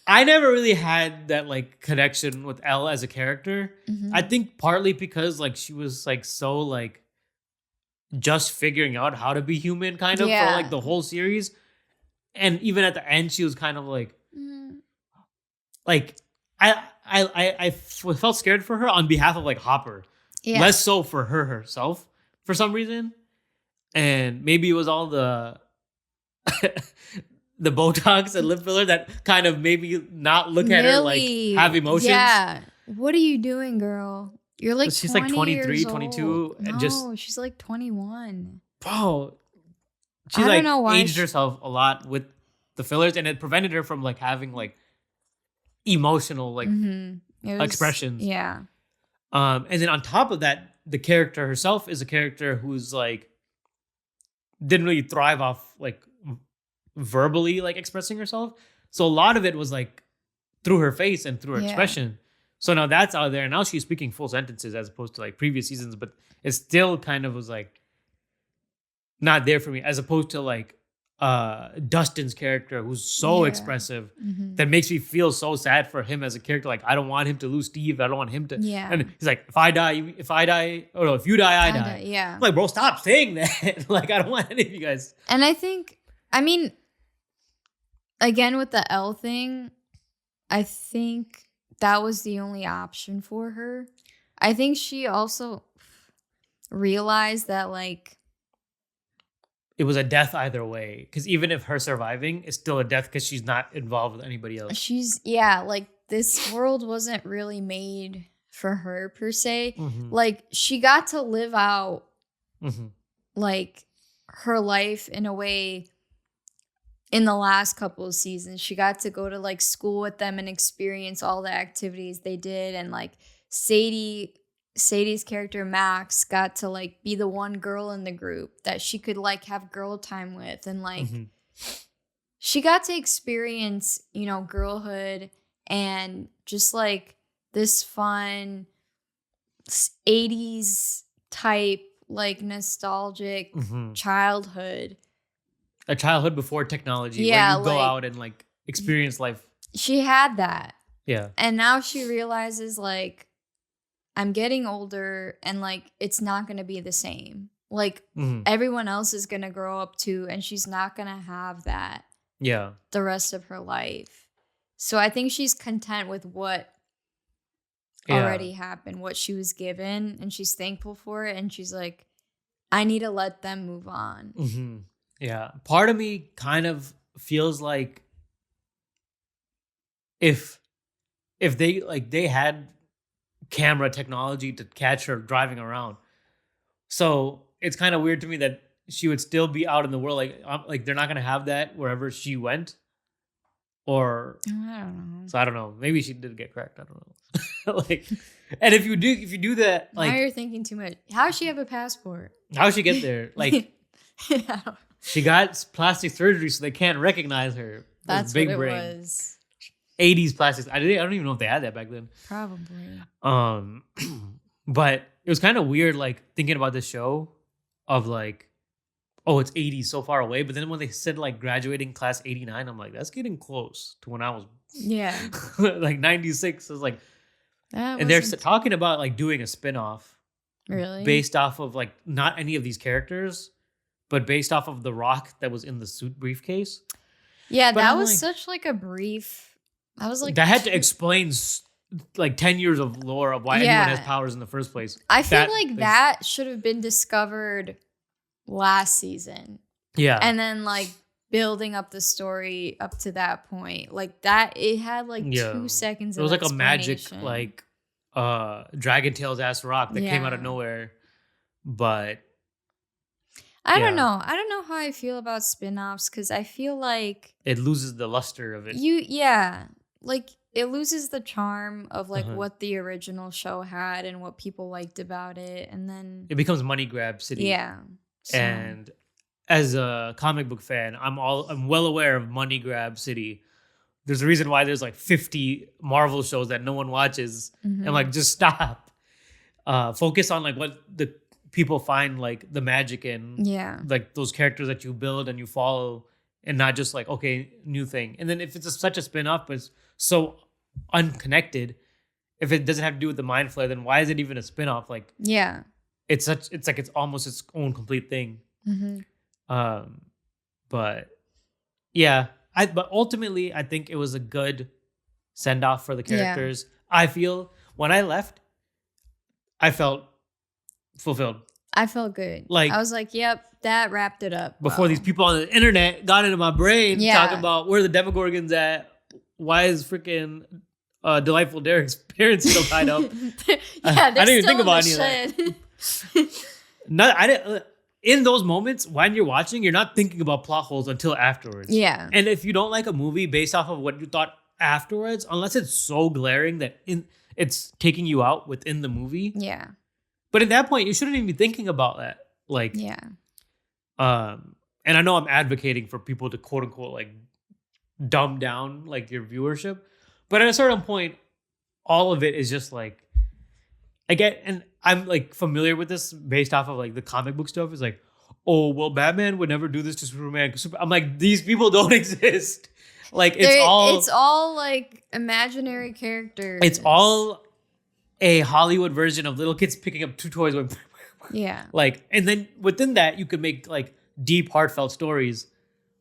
[SPEAKER 1] I never really had that like connection with Elle as a character. I think partly because like she was like so like just figuring out how to be human kind of for like the whole series. And even at the end, she was kind of like I felt scared for her on behalf of like Hopper.
[SPEAKER 2] Yeah.
[SPEAKER 1] Less so for her herself for some reason. And maybe it was all the the Botox and lip filler that kind of made me not look at her like have emotions.
[SPEAKER 2] Yeah. What are you doing, girl? You're like
[SPEAKER 1] She's
[SPEAKER 2] 20
[SPEAKER 1] like 23,
[SPEAKER 2] years
[SPEAKER 1] 22
[SPEAKER 2] old.
[SPEAKER 1] and
[SPEAKER 2] No,
[SPEAKER 1] just
[SPEAKER 2] she's like 21.
[SPEAKER 1] bro. She
[SPEAKER 2] I don't
[SPEAKER 1] like
[SPEAKER 2] know why
[SPEAKER 1] aged herself a lot with the fillers, and it prevented her from like having like emotional like expressions.
[SPEAKER 2] Yeah.
[SPEAKER 1] And then on top of that, the character herself is a character who's like didn't really thrive off like verbally like expressing herself. So a lot of it was like through her face and through her expression. So now that's out there, and now she's speaking full sentences as opposed to like previous seasons, but it still kind of was like not there for me, as opposed to like Dustin's character, who's so expressive that makes me feel so sad for him as a character. Like, I don't want him to lose Steve. I don't want him to.
[SPEAKER 2] Yeah.
[SPEAKER 1] And he's like, if you die, I die.
[SPEAKER 2] Yeah.
[SPEAKER 1] I'm like, bro, stop saying that. Like, I don't want any of you guys.
[SPEAKER 2] And I mean, again, with the Elle thing, I think that was the only option for her. I think she also realized that, like,
[SPEAKER 1] it was a death either way. Because even if her surviving, it's still a death because she's not involved with anybody else.
[SPEAKER 2] Like, this world wasn't really made for her per se. Like, she got to live out, like, her life in a way in the last couple of seasons. She got to go to, like, school with them and experience all the activities they did. And, like, Sadie's character Max got to like be the one girl in the group that she could like have girl time with, and like she got to experience, you know, girlhood and just like this fun 80s type like nostalgic childhood.
[SPEAKER 1] A childhood before technology,
[SPEAKER 2] Yeah,
[SPEAKER 1] where you go
[SPEAKER 2] like,
[SPEAKER 1] out and like experience life.
[SPEAKER 2] She had that.
[SPEAKER 1] Yeah.
[SPEAKER 2] And now she realizes like, I'm getting older and like it's not going to be the same. Like everyone else is going to grow up too, and she's not going to have that the rest of her life. So I think she's content with what already happened, what she was given, and she's thankful for it, and she's like, I need to let them move on.
[SPEAKER 1] Yeah. Part of me kind of feels like if they had camera technology to catch her driving around. So it's kind of weird to me that she would still be out in the world. Like they're not going to have that wherever she went. Or
[SPEAKER 2] I don't know.
[SPEAKER 1] So I don't know. Maybe she did get cracked. I don't know. Like, and if you do that, like,
[SPEAKER 2] now you're thinking too much. How does she have a passport?
[SPEAKER 1] How'd she get there? Like, she got plastic surgery, so they can't recognize her.
[SPEAKER 2] That's
[SPEAKER 1] big
[SPEAKER 2] what it
[SPEAKER 1] brain.
[SPEAKER 2] was.
[SPEAKER 1] 80s plastics. I don't even know if they had that back then.
[SPEAKER 2] Probably.
[SPEAKER 1] But it was kind of weird, like thinking about this show, of like, oh, it's 80s so far away. But then when they said like graduating class 89, I'm like, that's getting close to when I was like 96. I was like, and they're talking about like doing a spinoff,
[SPEAKER 2] really
[SPEAKER 1] based off of like not any of these characters, but based off of the Rock that was in the suit briefcase.
[SPEAKER 2] Yeah,
[SPEAKER 1] but
[SPEAKER 2] that
[SPEAKER 1] I'm
[SPEAKER 2] was
[SPEAKER 1] like,
[SPEAKER 2] such like a brief. I was like,
[SPEAKER 1] that had to explain like 10 years of lore of why anyone has powers in the first place.
[SPEAKER 2] I feel like that should have been discovered last season.
[SPEAKER 1] Yeah.
[SPEAKER 2] And then like building up the story up to that point. Like that, it had like 2 seconds.
[SPEAKER 1] It was like a magic, like Dragon Tails ass rock that came out of nowhere. But
[SPEAKER 2] I
[SPEAKER 1] Yeah.
[SPEAKER 2] don't know. I don't know how I feel about spin-offs because I feel like
[SPEAKER 1] it loses the luster of it.
[SPEAKER 2] like it loses the charm of like
[SPEAKER 1] Uh-huh.
[SPEAKER 2] what the original show had and what people liked about it, and then
[SPEAKER 1] It becomes money grab city.
[SPEAKER 2] yeah. So,
[SPEAKER 1] And as a comic book fan, I'm well aware of money grab city. There's a reason why there's like 50 Marvel shows that no one watches.
[SPEAKER 2] mhm.
[SPEAKER 1] And like, just stop. Focus on like what the people find like the magic in,
[SPEAKER 2] yeah.
[SPEAKER 1] like those characters that you build and you follow, and not just like, okay, new thing. And then if it's such a spin-off but it's so unconnected, if it doesn't have to do with the mind flare, then why is it even a spin-off? Like,
[SPEAKER 2] Yeah.
[SPEAKER 1] it's like it's almost its own complete thing.
[SPEAKER 2] Mhm.
[SPEAKER 1] But yeah, but ultimately I think it was a good send off for the
[SPEAKER 2] Yeah.
[SPEAKER 1] characters. I feel when I left, I felt fulfilled.
[SPEAKER 2] I felt good.
[SPEAKER 1] Like-
[SPEAKER 2] I was like, yep, that wrapped it up.
[SPEAKER 1] Before
[SPEAKER 2] well.
[SPEAKER 1] these people on the internet got into my brain
[SPEAKER 2] Yeah.
[SPEAKER 1] talking about where the Demogorgons at, why is freaking Delightful Derek's parents still tied up?
[SPEAKER 2] yeah,
[SPEAKER 1] I
[SPEAKER 2] they're
[SPEAKER 1] didn't even
[SPEAKER 2] still
[SPEAKER 1] think
[SPEAKER 2] in
[SPEAKER 1] about
[SPEAKER 2] the
[SPEAKER 1] any of
[SPEAKER 2] shed.
[SPEAKER 1] I didn't. In those moments when you're watching, you're not thinking about plot holes until afterwards.
[SPEAKER 2] Yeah.
[SPEAKER 1] And if you don't like a movie based off of what you thought afterwards, unless it's so glaring that it's taking you out within the movie.
[SPEAKER 2] Yeah.
[SPEAKER 1] But at that point, you shouldn't even be thinking about that. Like,
[SPEAKER 2] Yeah.
[SPEAKER 1] And I know I'm advocating for people to quote unquote like dumb down like your viewership, but at a certain point, all of it is just like, and I'm like familiar with this based off of like the comic book stuff. Is like, oh well, Batman would never do this to Superman. I'm like, these people don't exist. Like
[SPEAKER 2] It's all like imaginary characters.
[SPEAKER 1] it's all a Hollywood version of little kids picking up two toys going
[SPEAKER 2] Yeah.
[SPEAKER 1] like, and then within that you could make like deep heartfelt stories,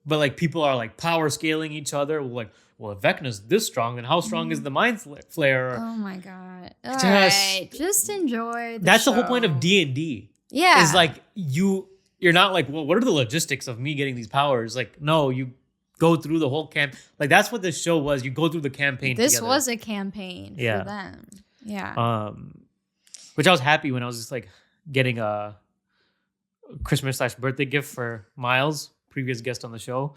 [SPEAKER 1] but like people are like power scaling each other. Like, well, if Vecna's this strong, then how strong is the mind flare?
[SPEAKER 2] Oh my god. All
[SPEAKER 1] Just-
[SPEAKER 2] right. Just enjoy
[SPEAKER 1] That's
[SPEAKER 2] show.
[SPEAKER 1] the whole point of D&D.
[SPEAKER 2] Yeah.
[SPEAKER 1] Is like you're not like, well, what are the logistics of me getting these powers? Like, no, you go through the whole camp. Like, that's what this show was. You go through the campaign
[SPEAKER 2] This
[SPEAKER 1] together.
[SPEAKER 2] was a campaign
[SPEAKER 1] Yeah.
[SPEAKER 2] for them. Yeah.
[SPEAKER 1] Which I was happy when I was just like getting a Christmas/birthday gift for Miles, previous guest on the show.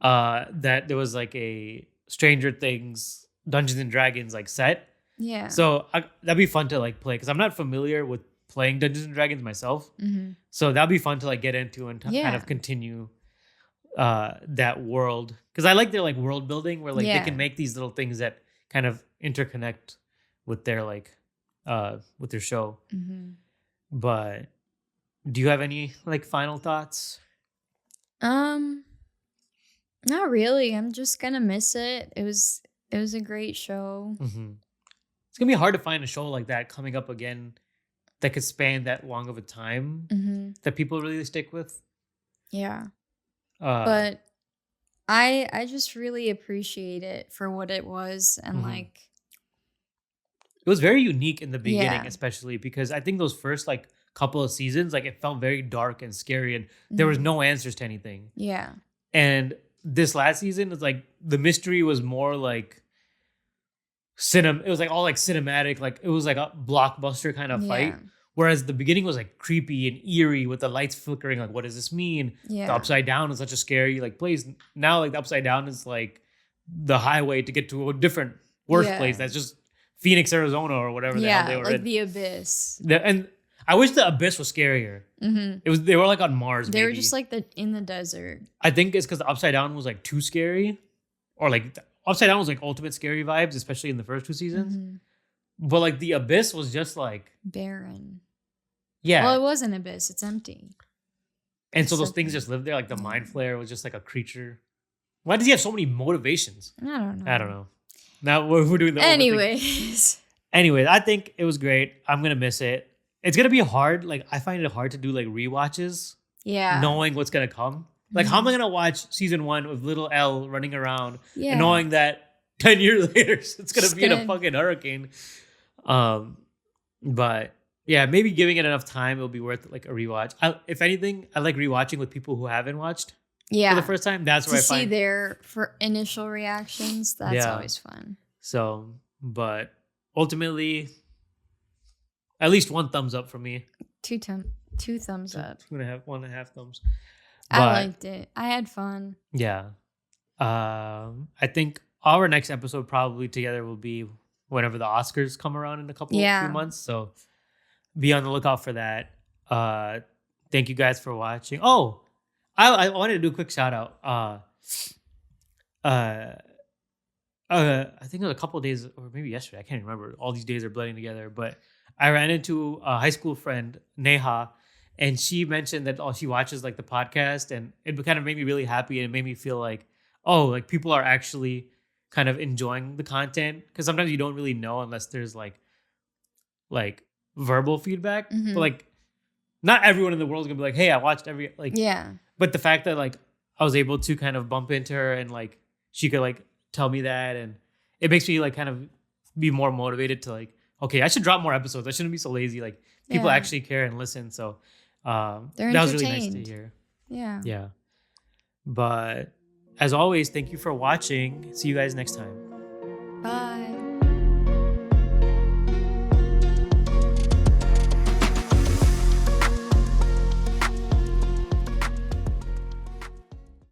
[SPEAKER 1] That there was like a Stranger Things Dungeons and Dragons like set.
[SPEAKER 2] yeah.
[SPEAKER 1] So that'd be fun to like play because I'm not familiar with playing Dungeons and Dragons myself.
[SPEAKER 2] Mm-hmm.
[SPEAKER 1] So that'd be fun to like get into and kind
[SPEAKER 2] Yeah.
[SPEAKER 1] of continue that world, because I like their like world building where like
[SPEAKER 2] Yeah.
[SPEAKER 1] they can make these little things that kind of interconnect with their like with their show.
[SPEAKER 2] Mm-hmm.
[SPEAKER 1] But do you have any like final thoughts?
[SPEAKER 2] Not really. I'm just gonna miss it. It was a great show.
[SPEAKER 1] Mm-hmm. It's gonna be hard to find a show like that coming up again that could span that long of a time
[SPEAKER 2] Mm-hmm.
[SPEAKER 1] that people really stick with.
[SPEAKER 2] Yeah.
[SPEAKER 1] Uh,
[SPEAKER 2] But I just really appreciate it for what it was, and
[SPEAKER 1] Mhm.
[SPEAKER 2] like
[SPEAKER 1] it was very unique in the beginning,
[SPEAKER 2] Yeah.
[SPEAKER 1] especially because I think those first like couple of seasons, like it felt very dark and scary, and there was
[SPEAKER 2] mhm.
[SPEAKER 1] no answers to anything.
[SPEAKER 2] Yeah.
[SPEAKER 1] And this last season, it's like the mystery was more like it was like all like cinematic, like it was like a blockbuster kind of fight.
[SPEAKER 2] Yeah.
[SPEAKER 1] Whereas the beginning was like creepy and eerie with the lights flickering. Like, what does this mean?
[SPEAKER 2] Yeah.
[SPEAKER 1] The Upside Down is such a scary like place. Now, like the Upside Down is like the highway to get to a different worse
[SPEAKER 2] Yeah.
[SPEAKER 1] place. That's just Phoenix, Arizona, or whatever the hell
[SPEAKER 2] Yeah,
[SPEAKER 1] they were
[SPEAKER 2] like
[SPEAKER 1] in.
[SPEAKER 2] the abyss.
[SPEAKER 1] And I wish the Abyss was scarier.
[SPEAKER 2] Mm-hmm.
[SPEAKER 1] They were like on Mars.
[SPEAKER 2] They were
[SPEAKER 1] maybe.
[SPEAKER 2] just like in the desert.
[SPEAKER 1] I think it's because the Upside Down was like too scary, or like the Upside Down was like ultimate scary vibes, especially in the first two seasons.
[SPEAKER 2] Mhm.
[SPEAKER 1] But like the Abyss was just like,
[SPEAKER 2] Barren.
[SPEAKER 1] yeah.
[SPEAKER 2] Well, it was an abyss. It's empty.
[SPEAKER 1] And so
[SPEAKER 2] it's
[SPEAKER 1] those
[SPEAKER 2] so
[SPEAKER 1] things
[SPEAKER 2] cool.
[SPEAKER 1] just lived there. Like the Mind Flare was just like a creature. Why does he have so many motivations?
[SPEAKER 2] I don't know.
[SPEAKER 1] I don't know. Now we're doing the overthink-
[SPEAKER 2] Anyways.
[SPEAKER 1] Anyways, I think it was great. I'm gonna miss it. It's gonna be hard. Like I find it hard to do like rewatches,
[SPEAKER 2] Yeah.
[SPEAKER 1] knowing what's gonna come. Like how am I gonna watch season 1 with little L running around
[SPEAKER 2] Yeah.
[SPEAKER 1] and knowing that 10 years later it's gonna
[SPEAKER 2] Just
[SPEAKER 1] be in a
[SPEAKER 2] gonna-
[SPEAKER 1] fucking hurricane? But yeah, maybe giving it enough time, it'll be worth like a rewatch. If anything, I like rewatching with people who haven't watched
[SPEAKER 2] Yeah.
[SPEAKER 1] for the first time. That's where
[SPEAKER 2] To
[SPEAKER 1] I
[SPEAKER 2] see
[SPEAKER 1] find
[SPEAKER 2] their initial reactions, that's
[SPEAKER 1] Yeah.
[SPEAKER 2] always fun.
[SPEAKER 1] so. But ultimately, at least one thumbs up from me.
[SPEAKER 2] 2 2 thumbs up.
[SPEAKER 1] 1.5 thumbs.
[SPEAKER 2] I liked it. I had fun.
[SPEAKER 1] Yeah. I think our next episode probably together will be whenever the Oscars come around in a few months. So be on the lookout for that. Thank you guys for watching. Oh, I wanted to do a quick shout out. I think it was a couple of days, or maybe yesterday. I can't remember. All these days are blending together. But I ran into a high school friend, Neha, and she mentioned that she watches like the podcast, and it kind of made me really happy, and it made me feel like, oh, like people are actually kind of enjoying the content, because sometimes you don't really know unless there's like verbal feedback. But like, not everyone in the world is gonna be like, hey, I watched every But the fact that like I was able to kind of bump into her and like she could like tell me that, and it makes me like kind of be more motivated to like, okay, I should drop more episodes. I shouldn't be so lazy. Like people actually care and listen. So that was really nice to hear. Yeah. But as always, thank you for watching. See you guys next time.